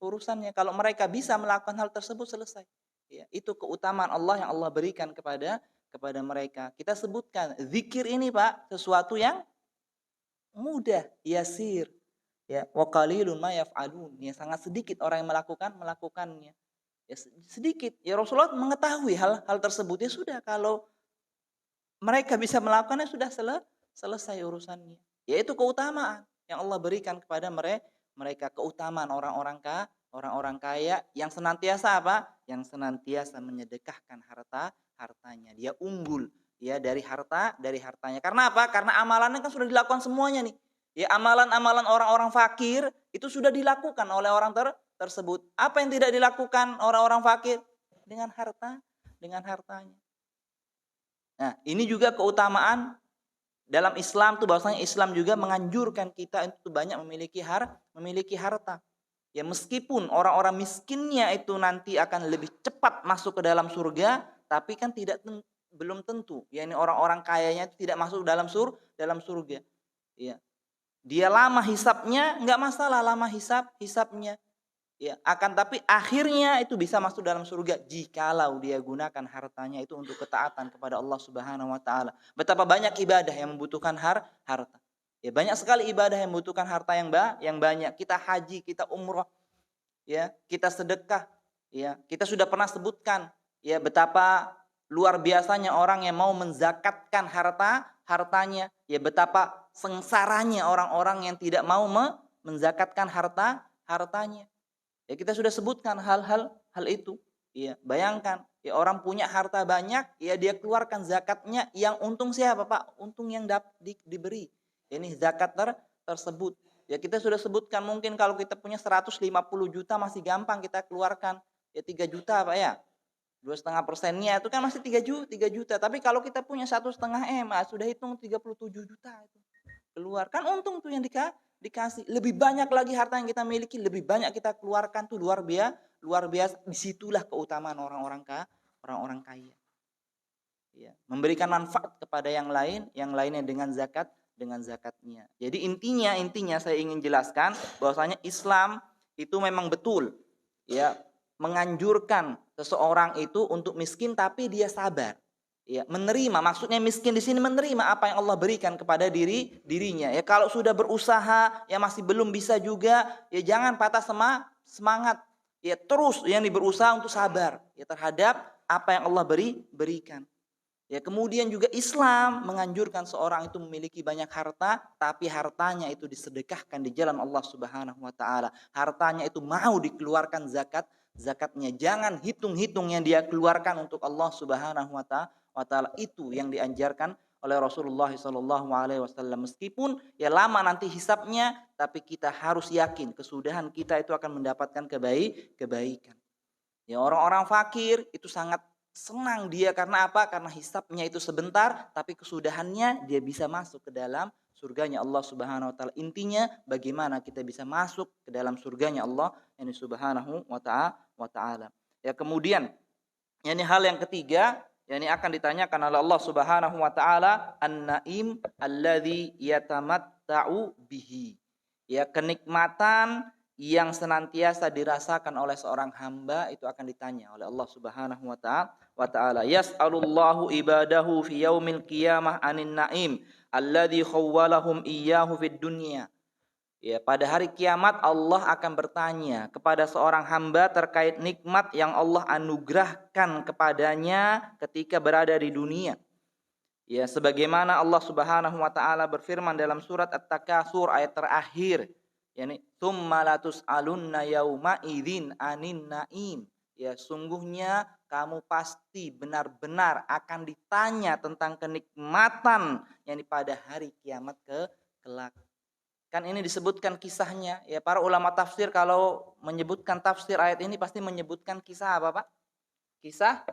urusannya. Kalau mereka bisa melakukan hal tersebut selesai. Ya, itu keutamaan Allah yang Allah berikan kepada mereka. Kita sebutkan zikir ini Pak, sesuatu yang mudah, yasir. Ya, wa qalilun ma yaf'alun. Ya, sangat sedikit orang yang melakukannya. Ya, sedikit. Ya Rasulullah mengetahui hal tersebut. Ya sudah, kalau mereka bisa melakukannya sudah selesai urusannya. Yaitu keutamaan yang Allah berikan kepada mereka, keutamaan orang-orang kaya yang senantiasa apa? Yang senantiasa menyedekahkan hartanya. Dia unggul ya dari hartanya. Karena apa? Karena amalannya kan sudah dilakukan semuanya nih. Ya amalan-amalan orang-orang fakir itu sudah dilakukan oleh orang tersebut. Apa yang tidak dilakukan orang-orang fakir? Dengan hartanya. Nah, ini juga keutamaan dalam Islam tuh, bahwasanya Islam juga menganjurkan kita untuk banyak memiliki harta. Ya meskipun orang-orang miskinnya itu nanti akan lebih cepat masuk ke dalam surga, tapi kan belum tentu. Ya ini orang-orang kayanya itu tidak masuk dalam surga. Ya. Dia lama hisapnya, enggak masalah lama hisapnya. Ya, akan tapi akhirnya itu bisa masuk dalam surga jikalau dia gunakan hartanya itu untuk ketaatan kepada Allah Subhanahu wa taala. Betapa banyak ibadah yang membutuhkan harta. Ya, banyak sekali ibadah yang membutuhkan harta yang banyak. Kita haji, kita umrah, ya, kita sedekah, ya. Kita sudah pernah sebutkan ya betapa luar biasanya orang yang mau menzakatkan hartanya, ya betapa sengsaranya orang-orang yang tidak mau menzakatkan hartanya. Ya kita sudah sebutkan hal itu. Ya, bayangkan ya orang punya harta banyak, ya dia keluarkan zakatnya, yang untung siapa Pak? Untung yang diberi. Ini zakat tersebut. Ya kita sudah sebutkan mungkin kalau kita punya 150 juta masih gampang kita keluarkan. Ya 3 juta Pak ya. 2,5%-nya itu kan masih 3 juta. Tapi kalau kita punya 1,5 M, sudah hitung 37 juta itu. Keluar. Kan untung tuh yang dikasih. Lebih banyak lagi harta yang kita miliki, lebih banyak kita keluarkan tuh luar biasa. Disitulah keutamaan orang-orang kaya. Ya, memberikan manfaat kepada yang lainnya dengan zakatnya. Jadi intinya saya ingin jelaskan bahwasanya Islam itu memang betul ya menganjurkan seseorang itu untuk miskin tapi dia sabar. Ya, menerima, maksudnya miskin di sini menerima apa yang Allah berikan kepada dirinya. Ya kalau sudah berusaha ya masih belum bisa juga, ya jangan patah semangat. Ya terus yang berusaha untuk sabar ya terhadap apa yang Allah berikan. Ya, kemudian juga Islam menganjurkan seorang itu memiliki banyak harta, tapi hartanya itu disedekahkan di jalan Allah Subhanahu wa taala. Hartanya itu mau dikeluarkan zakatnya. Jangan hitung-hitung yang dia keluarkan untuk Allah Subhanahu wa taala. Itu yang dianjurkan oleh Rasulullah sallallahu alaihi wasallam. Meskipun ya lama nanti hisabnya, tapi kita harus yakin kesudahan kita itu akan mendapatkan kebaikan. Ya, orang-orang fakir itu sangat senang dia karena apa? Karena hisabnya itu sebentar, tapi kesudahannya dia bisa masuk ke dalam surganya Allah Subhanahu wa taala. Intinya bagaimana kita bisa masuk ke dalam surganya Allah ini Subhanahu wa taala. Ya, kemudian ini hal yang ketiga, ini akan ditanyakan oleh Allah Subhanahu wa taala, an-naim alladzi yatamatta'u bihi. Ya, kenikmatan yang senantiasa dirasakan oleh seorang hamba itu akan ditanya oleh Allah Subhanahu wa taala. Yas'alullahu ibadahu fi yaumil qiyamah anin naim alladzi khawwalahum iyyahu fid dunya. Ya, pada hari kiamat Allah akan bertanya kepada seorang hamba terkait nikmat yang Allah anugerahkan kepadanya ketika berada di dunia. Ya, sebagaimana Allah Subhanahu wa taala berfirman dalam surat At-Takatsur ayat terakhir, yakni tsumma latus'alunna yauma idzin anin naim. Ya, sungguhnya kamu pasti benar-benar akan ditanya tentang kenikmatan yakni pada hari kiamat kelak. Kan ini disebutkan kisahnya. Ya, para ulama tafsir kalau menyebutkan tafsir ayat ini pasti menyebutkan kisah apa, Pak? Kisah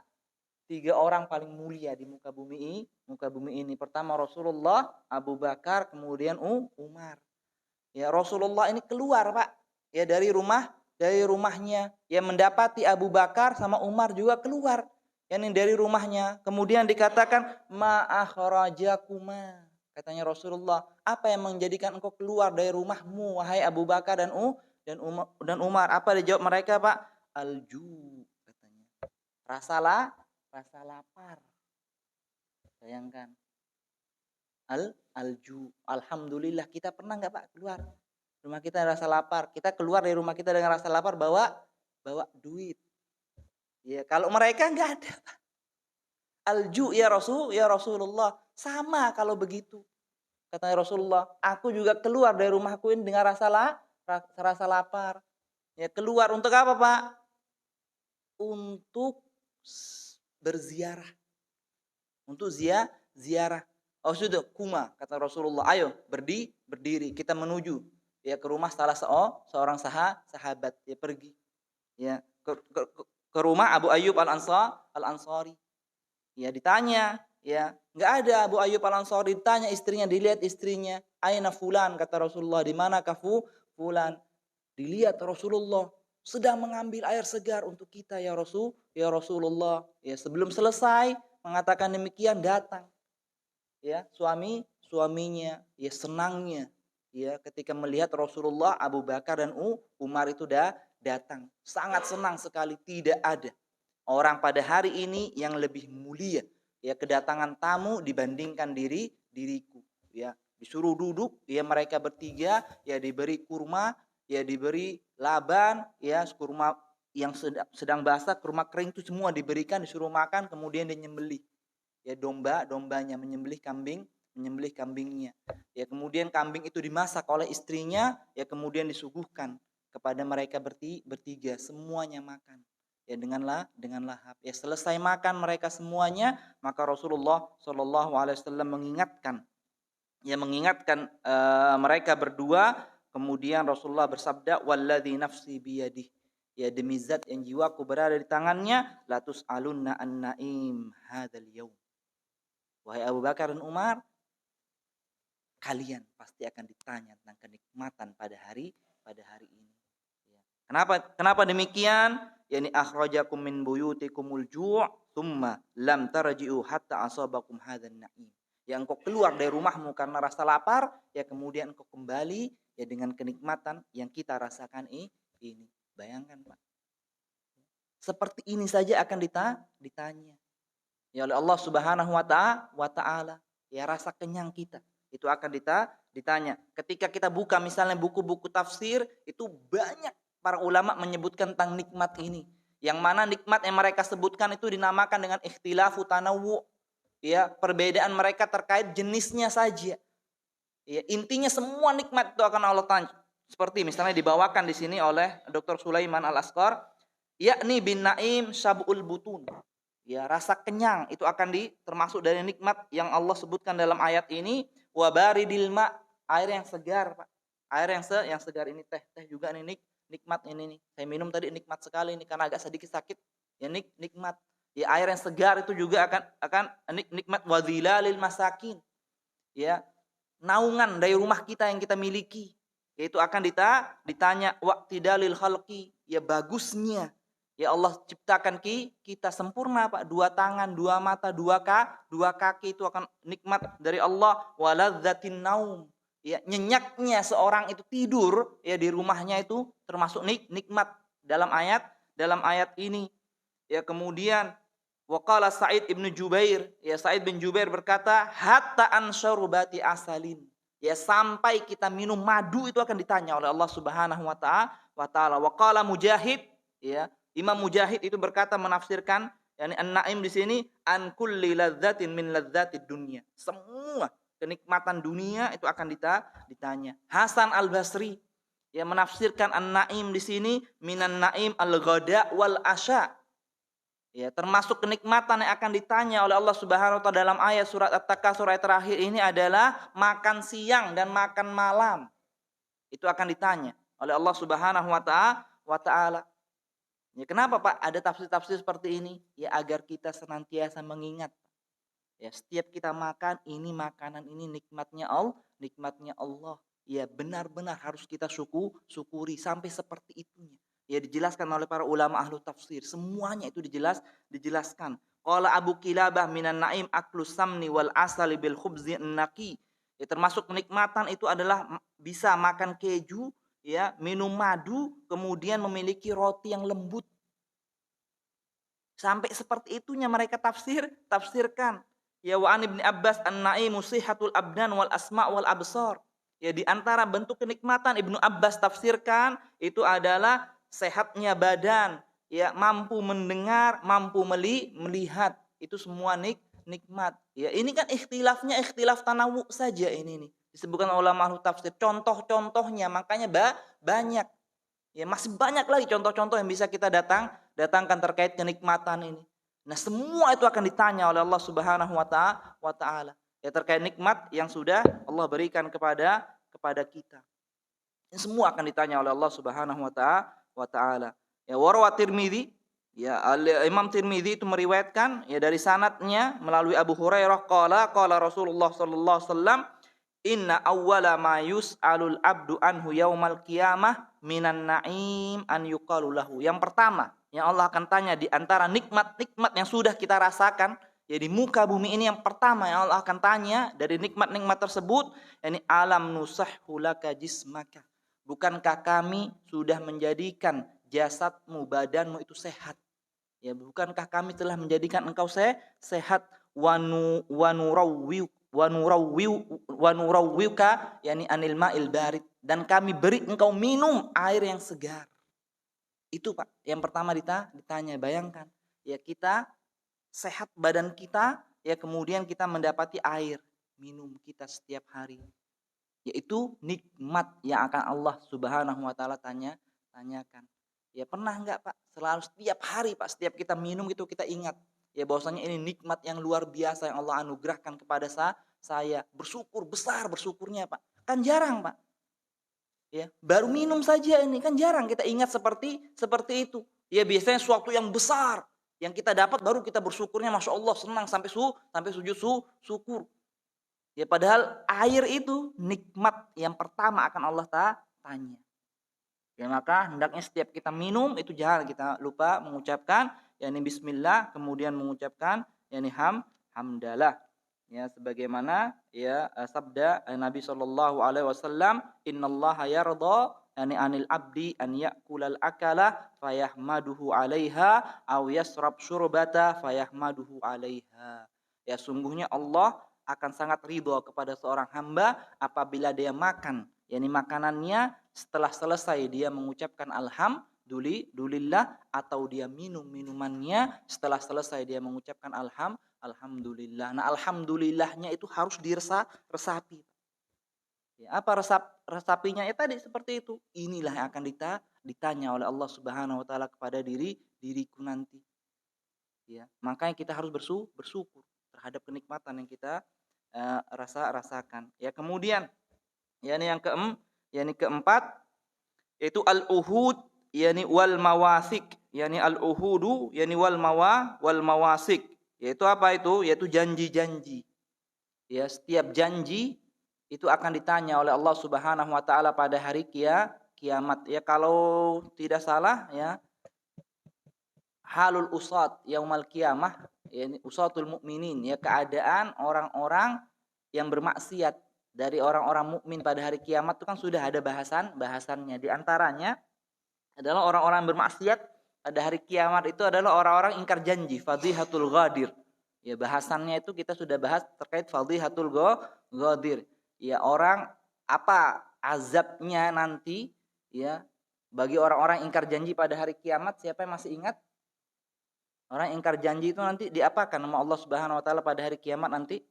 3 orang paling mulia di muka bumi ini. Pertama Rasulullah, Abu Bakar, kemudian Umar. Ya, Rasulullah ini keluar, Pak. Ya, dari rumahnya. Ya, mendapati Abu Bakar sama Umar juga keluar. Yani dari rumahnya. Kemudian dikatakan ma akhrajakuma. Katanya Rasulullah, apa yang menjadikan engkau keluar dari rumahmu wahai Abu Bakar dan Umar? Apa dijawab mereka, Pak? Al-ju, katanya. Rasa lapar. Bayangkan. Al-ju. Alhamdulillah, kita pernah enggak, Pak, keluar rumah kita rasa lapar? Kita keluar dari rumah kita dengan rasa lapar bawa duit. Ya, kalau mereka enggak ada, Pak. Al-ju ya Rasulullah. Sama kalau begitu. Katanya Rasulullah, aku juga keluar dari rumahku ini dengan rasa lapar. Ya, keluar untuk apa, Pak? Untuk berziarah. Untuk ziarah. Oh sudah, kuma, kata Rasulullah. Ayo berdiri, kita menuju ya ke rumah salah seorang sahabat. Ya, pergi. Ya, ke rumah Abu Ayyub Al-Ansari. Ya, ditanya, ya, enggak ada Abu Ayyub Al-Ansari. Ditanya istrinya, dilihat istrinya. Aina fulan, kata Rasulullah. Di mana fulan? Dilihat Rasulullah sedang mengambil air segar untuk kita ya Rasulullah. Ya, sebelum selesai mengatakan demikian datang. Ya, suaminya, ya senangnya. Ya, ketika melihat Rasulullah, Abu Bakar dan Umar itu datang. Sangat senang sekali, tidak ada orang pada hari ini yang lebih mulia ya kedatangan tamu dibandingkan diriku. Ya, disuruh duduk, ya mereka bertiga, ya diberi kurma, ya diberi laban, ya kurma yang sedang basah, kurma kering itu semua diberikan, disuruh makan, kemudian dia nyembelih. Ya dombanya, menyembelih kambingnya. Ya, kemudian kambing itu dimasak oleh istrinya, ya kemudian disuguhkan kepada mereka bertiga, semuanya makan. Ya dengan lahap. Ya, selesai makan mereka semuanya, maka Rasulullah Shallallahu Alaihi Wasallam mengingatkan mereka berdua. Kemudian Rasulullah bersabda, "Walladzi nafsi biyadih." Ya, demi zat yang jiwaku berada di tangannya, la tus'alunna an-na'im hadzal yaum. Wahai Abu Bakar dan Umar, kalian pasti akan ditanya tentang kenikmatan pada hari ini. Ya. Kenapa demikian? Yani akhrajakum min buyutikumul ju' thumma lam tarji'u hatta asabakum hadzal na'im. Ya, engkau keluar dari rumahmu karena rasa lapar, ya kemudian engkau kembali ya dengan kenikmatan yang kita rasakan ini. Bayangkan, Pak. Seperti ini saja akan ditanya. Ya oleh Allah Subhanahu wa taala, ya rasa kenyang kita itu akan ditanya. Ketika kita buka misalnya buku-buku tafsir, itu banyak para ulama menyebutkan tentang nikmat ini. Yang mana nikmat yang mereka sebutkan itu dinamakan dengan ikhtilafu tanawwu. Ya, perbedaan mereka terkait jenisnya saja. Ya, intinya semua nikmat itu akan Allah tanya. Seperti misalnya dibawakan di sini oleh Dr. Sulaiman Al-Asqar, yakni bin naim sab'ul butun. Ya, rasa kenyang itu akan termasuk dari nikmat yang Allah sebutkan dalam ayat ini, wa baridil ma, air yang segar, Pak. Air yang segar ini teh juga nih nikmat ini nih. Saya minum tadi nikmat sekali ini karena agak sedikit sakit. Ya nikmat. Ya, air yang segar itu juga akan nikmat wa dhilalil masakin. Ya, naungan dari rumah kita yang kita miliki, yaitu akan ditanya waqtidalil khalqi, ya bagusnya ya Allah ciptakan kita sempurna, Pak. 2 tangan, 2 mata, 2 kaki itu akan nikmat dari Allah. Waladzatin naum, ya nyenyaknya seorang itu tidur ya di rumahnya itu termasuk nikmat dalam ayat ini. Ya, kemudian waqala Sa'id ibn Jubair, ya Sa'id bin Jubair berkata, hatta an syarubati asalin. Ya, sampai kita minum madu itu akan ditanya oleh Allah Subhanahu wa taala. Waqala Mujahid, ya Imam Mujahid itu berkata menafsirkan yakni an-naim di sini an kulli ladzatin min ladzatid dunya. Semua kenikmatan dunia itu akan ditanya. Hasan Al-Basri ya menafsirkan an-naim di sini minan naim al-ghada wal asya. Ya, termasuk kenikmatan yang akan ditanya oleh Allah Subhanahu wa taala dalam ayat surat At-Takasur ayat terakhir ini adalah makan siang dan makan malam. Itu akan ditanya oleh Allah Subhanahu wa taala. Ya, kenapa, Pak? Ada tafsir-tafsir seperti ini? Ya, agar kita senantiasa mengingat. Ya, setiap kita makan, ini makanan ini nikmatnya Allah. Ya, benar-benar harus kita syukuri sampai seperti itunya. Ya, dijelaskan oleh para ulama ahlu tafsir. Semuanya itu dijelaskan. Qala Abu Kilabah minan naim aklus samni wal asali bil khubzi naqi. Ya, termasuk kenikmatan itu adalah bisa makan keju, ya, minum madu, kemudian memiliki roti yang lembut. Sampai seperti itunya mereka tafsirkan. Ya, wa an Ibnu Abbas an-naimu sihatul abdan wal asma wal absar. Ya, di antara bentuk kenikmatan Ibnu Abbas tafsirkan itu adalah sehatnya badan, ya mampu mendengar, mampu melihat. Itu semua nikmat. Ya, ini kan ikhtilaf tanawu saja ini nih. Disebutkan ulama ahli tafsir contoh-contohnya, makanya banyak. Ya, masih banyak lagi contoh-contoh yang bisa kita datangkan terkait kenikmatan ini. Nah, semua itu akan ditanya oleh Allah Subhanahu wa taala. Ya, terkait nikmat yang sudah Allah berikan kepada kita. Ini semua akan ditanya oleh Allah Subhanahu wa taala. Ya, warwa Tirmidzi, ya Imam Tirmidzi itu meriwayatkan ya dari sanadnya melalui Abu Hurairah qala Rasulullah sallallahu alaihi wasallam, inna awwala ma yus'alul abdu anhu yaumal qiyamah minan na'im an yuqalu lahu. Yang pertama yang Allah akan tanya di antara nikmat-nikmat yang sudah kita rasakan ya di muka bumi ini, yang pertama yang Allah akan tanya dari nikmat-nikmat tersebut, yakni alam nusahhu laka jismaka. Bukankah kami sudah menjadikan jasadmu, badanmu itu sehat? Ya, bukankah kami telah menjadikan engkau sehat? Wa nurawwiuka yakni anil ma'il barid, dan kami beri engkau minum air yang segar. Itu, Pak, yang pertama ditanya. Bayangkan, ya kita sehat badan kita, ya kemudian kita mendapati air minum kita setiap hari. Yaitu nikmat yang akan Allah Subhanahu wa taala tanyakan. Ya, pernah enggak, Pak? Selalu setiap hari, Pak, setiap kita minum itu kita ingat ya bahwasanya ini nikmat yang luar biasa yang Allah anugerahkan kepada saya. Bersyukur, besar bersyukurnya, Pak. Kan jarang, Pak. Ya, baru minum saja ini kan jarang kita ingat seperti itu. Ya, biasanya sesuatu yang besar yang kita dapat baru kita bersyukurnya, masya Allah, senang sampai sujud syukur. Ya, padahal air itu nikmat yang pertama akan Allah tanya. Ya, maka hendaknya setiap kita minum itu jangan kita lupa mengucapkan yakni bismillah, kemudian mengucapkan yakni hamdalah. Ya, sebagaimana ya sabda Nabi sallallahu alaihi wasallam, innallaha yarda yani anil abdi an ya'kulal akala fayahmaduhu 'alaiha aw yasrab syurbata fayahmaduhu 'alaiha. Ya, sungguhnya Allah akan sangat ridha kepada seorang hamba apabila dia makan, yakni makanannya setelah selesai dia mengucapkan alhamdulillah, atau dia minum minumannya setelah selesai dia mengucapkan Alhamdulillah. Nah, alhamdulillahnya itu harus resapi. Ya, apa resapinya? Ya tadi seperti itu. Inilah yang akan ditanya oleh Allah Subhanahu wa taala kepada diriku nanti. Ya, makanya kita harus bersyukur terhadap kenikmatan yang kita rasakan. Ya, kemudian yakni keempat yaitu al-uhud yakni wal mawasik. Yani al-uhudu yakni wal mawasik. Yaitu apa itu? Yaitu janji-janji. Ya, setiap janji itu akan ditanya oleh Allah Subhanahu wa taala pada hari kiamat. Ya, kalau tidak salah ya, halul usat yaumal qiyamah, yakni usatul mukminin, ya keadaan orang-orang yang bermaksiat dari orang-orang mukmin pada hari kiamat itu kan sudah ada bahasannya. Di antaranya adalah orang-orang bermaksiat pada hari kiamat itu adalah orang-orang ingkar janji, fadhihatul ghadir. Ya, bahasannya itu kita sudah bahas terkait fadhihatul ghadir. Ya, orang apa azabnya nanti ya bagi orang-orang ingkar janji pada hari kiamat. Siapa yang masih ingat? Orang ingkar janji itu nanti diapakan sama Allah Subhanahu wa taala pada hari kiamat nanti?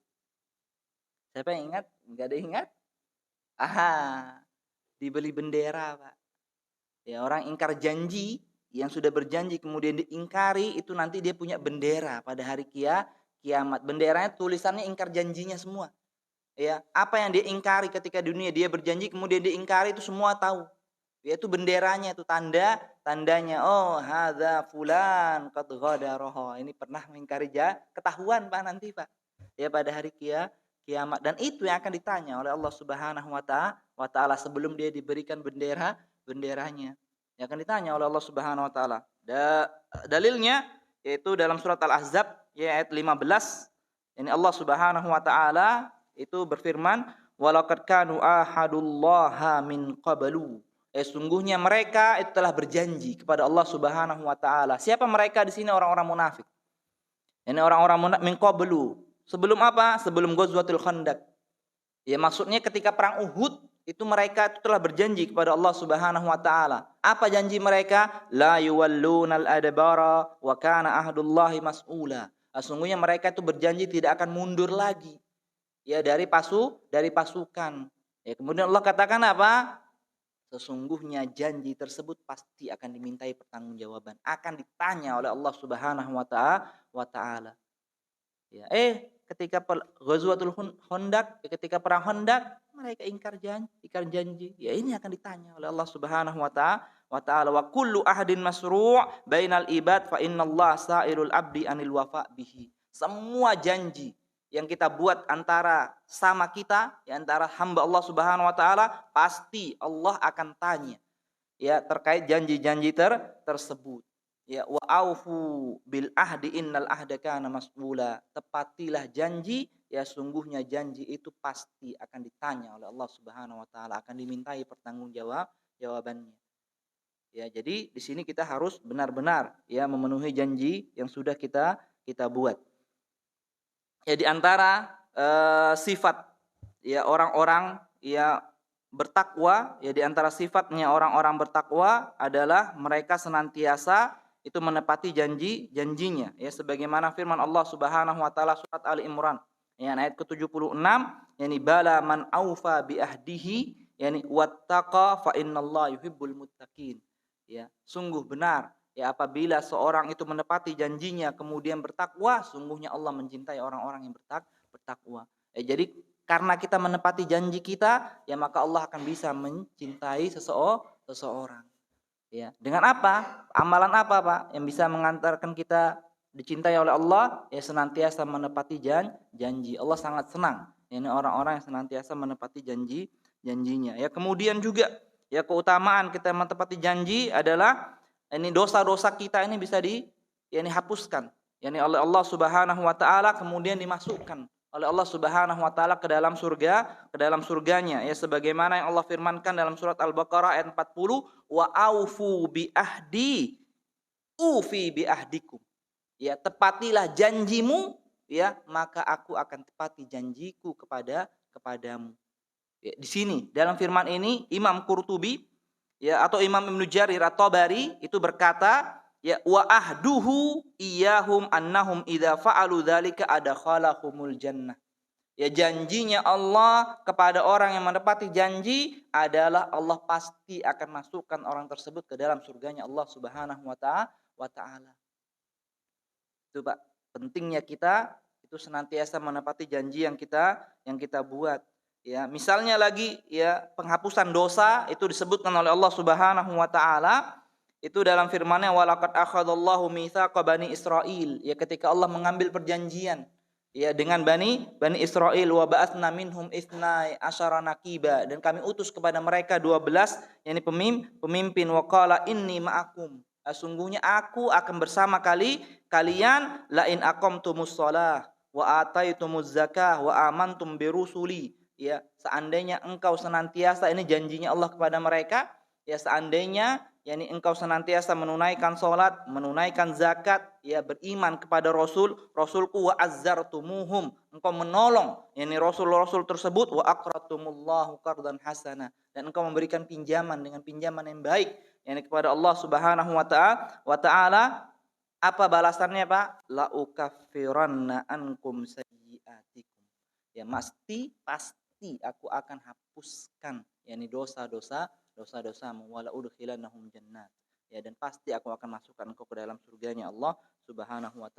Siapa yang ingat? Enggak ada yang ingat? Aha, dibeli bendera, Pak. Ya, orang ingkar janji yang sudah berjanji kemudian diingkari itu nanti dia punya bendera pada hari kiamat. Benderanya tulisannya ingkar janjinya semua. Ya, apa yang dia ingkari ketika dunia dia berjanji kemudian diingkari itu semua tahu. Yaitu benderanya, itu tandanya. Oh, hadza fulan qad ghadaraha. Ini pernah mengingkari ketahuan Pak nanti, Pak. Ya, pada hari kiamat. Dan itu yang akan ditanya oleh Allah Subhanahu wa taala sebelum dia diberikan benderanya. Yang akan ditanya oleh Allah Subhanahu wa taala. Dalilnya yaitu dalam surat Al-Ahzab ayat 15. Ini Allah Subhanahu wa taala itu berfirman, walaqad kanu ahadullaha min qablu. Sungguhnya mereka itu telah berjanji kepada Allah Subhanahu wa taala. Siapa mereka di sini? Orang-orang munafik. Ini orang-orang munafik min qablu. Sebelum apa? Sebelum Ghazwatul Khandaq. Ya, maksudnya ketika perang Uhud itu mereka itu telah berjanji kepada Allah Subhanahu wa taala. Apa janji mereka? La yuwallunal adbara wa kana ahdullahi mas'ula. Sesungguhnya mereka itu berjanji tidak akan mundur lagi. Ya, dari pasukan. Ya, kemudian Allah katakan apa? Sesungguhnya janji tersebut pasti akan dimintai pertanggungjawaban, akan ditanya oleh Allah Subhanahu wa taala. Ya, ketika Ghazwatul Khandaq, ketika perang Khandaq, mereka ingkar janji. Ya, ini akan ditanya oleh Allah Subhanahu wa taala. Wa kullu ahadin masru' bainal ibad fa innallaha sa'ilul abdi anil wafa bihi. Semua janji yang kita buat antara sama kita, ya antara hamba Allah Subhanahu wa taala, pasti Allah akan tanya ya terkait janji-janji tersebut. Ya, wa aufu bil ahdi innal ahda kana mas'ula. Tepatilah janji, ya sungguhnya janji itu pasti akan ditanya oleh Allah Subhanahu wa taala, akan dimintai pertanggungjawabannya. Ya, jadi di sini kita harus benar-benar ya memenuhi janji yang sudah kita buat. Ya, di antara sifat ya orang-orang ya bertakwa, ya di antara sifatnya orang-orang bertakwa adalah mereka senantiasa itu menepati janjinya, ya sebagaimana firman Allah Subhanahu wa taala surat Ali Imran ya ayat ke-76, yakni bala man aufa bi ahdihi yakni wattaqa fa innallaha yuhibbul muttaqin. Ya, sungguh benar ya apabila seorang itu menepati janjinya kemudian bertakwa, sungguhnya Allah mencintai orang-orang yang bertakwa. Jadi karena kita menepati janji kita, ya maka Allah akan bisa mencintai seseorang. Ya, dengan apa? Amalan apa, Pak? Yang bisa mengantarkan kita dicintai oleh Allah? Ya senantiasa menepati janji. Allah sangat senang ini orang-orang yang senantiasa menepati janjinya. Ya, kemudian juga ya keutamaan kita menepati janji adalah ini dosa-dosa kita ini bisa dihapuskan. Yani oleh Allah Subhanahu wa taala kemudian dimasukkan oleh Allah Subhanahu wa taala ke dalam surganya ya sebagaimana yang Allah firmankan dalam surat Al-Baqarah ayat 40, wa aufu bi ahdi ufi bi ahdikum. Ya, tepatilah janjimu ya maka aku akan tepati janjiku kepadamu. Ya, di sini dalam firman ini Imam Qurtubi ya atau Imam Ibnu Jarir At-Tabari itu berkata ya wa ahduhu iyyahum annahum idza fa'alu dzalika adkhalahumul jannah. Ya janjinya Allah kepada orang yang menepati janji adalah Allah pasti akan masukkan orang tersebut ke dalam surganya Allah Subhanahu wa taala. Itu Pak, pentingnya kita itu senantiasa menepati janji yang kita buat. Ya, misalnya lagi ya penghapusan dosa itu disebutkan oleh Allah Subhanahu wa taala itu dalam firman-Nya walaqad akhadallahu mitsaqa bani Israil, ya ketika Allah mengambil perjanjian ya dengan Bani Israil, wa ba'atsna minhum itsnai asyara naqiba, dan kami utus kepada mereka 12 yakni pemimpin, wa qala inni ma'akum, sungguhnya aku akan bersama kalian la in aqamtumus shalah wa ataitumuz zakah wa amantum birusuli. Ya, seandainya engkau senantiasa, ini janjinya Allah kepada mereka, ya seandainya yakni engkau senantiasa menunaikan salat, menunaikan zakat, ya beriman kepada rasulku, wa azzartumuhum, engkau menolong yakni rasul tersebut, wa aqradtumullahu qardan hasana, dan engkau memberikan pinjaman dengan pinjaman yang baik yakni kepada Allah Subhanahu wa taala, apa balasannya Pak? La ukaffiranna ankum sayyi'atikum. Ya pasti aku akan hapuskan yakni dosa-dosamu, wala udkhilannahum jannat. Ya, dan pasti aku akan masukkan engkau ke dalam surganya Allah Subhanahu wa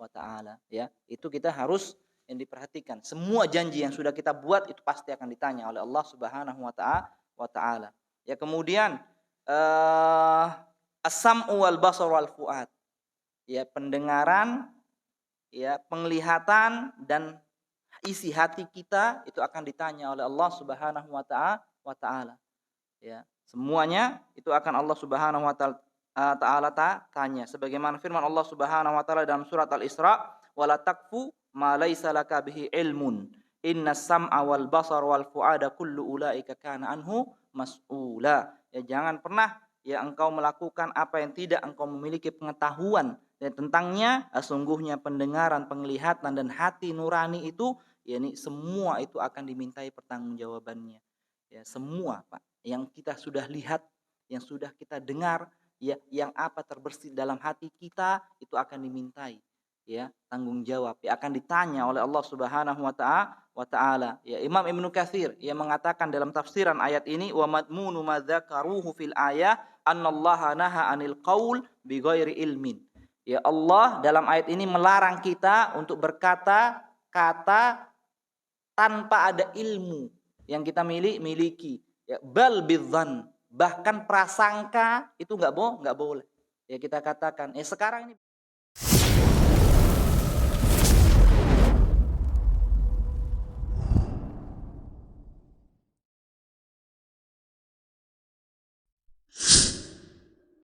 taala. Ya, itu kita harus yang diperhatikan. Semua janji yang sudah kita buat itu pasti akan ditanya oleh Allah Subhanahu wa taala. Ya, kemudian as-sam'u wal basar wal fuad. Ya, pendengaran, ya, penglihatan dan isi hati kita itu akan ditanya oleh Allah Subhanahu wa taala. Ya, semuanya itu akan Allah Subhanahu wa taala tanya. Sebagaimana firman Allah Subhanahu wa taala dalam surat Al-Isra, "Wala taqfu ma laisa laka bihi ilmun. Innas sam'a wal basara wal fuada kullu ulaika kana anhu mas'ula." Ya, jangan pernah ya engkau melakukan apa yang tidak engkau memiliki pengetahuan dan tentangnya. Sungguhnya pendengaran, penglihatan dan hati nurani itu yakni semua itu akan dimintai pertanggungjawabannya. Ya, semua Pak yang kita sudah lihat, yang sudah kita dengar, ya yang apa terbersih dalam hati kita itu akan dimintai ya tanggung jawab, ya akan ditanya oleh Allah Subhanahu wa taala. Ya, Imam Ibnu Katsir ia mengatakan dalam tafsiran ayat ini, wa madmunu madzakaruhu fil ayah annallaha naha 'anil qaul bighairi ilmin. Ya, Allah dalam ayat ini melarang kita untuk berkata kata tanpa ada ilmu yang kita miliki. Ya, bal bidzan, bahkan prasangka itu enggak boleh. Ya, kita katakan sekarang ini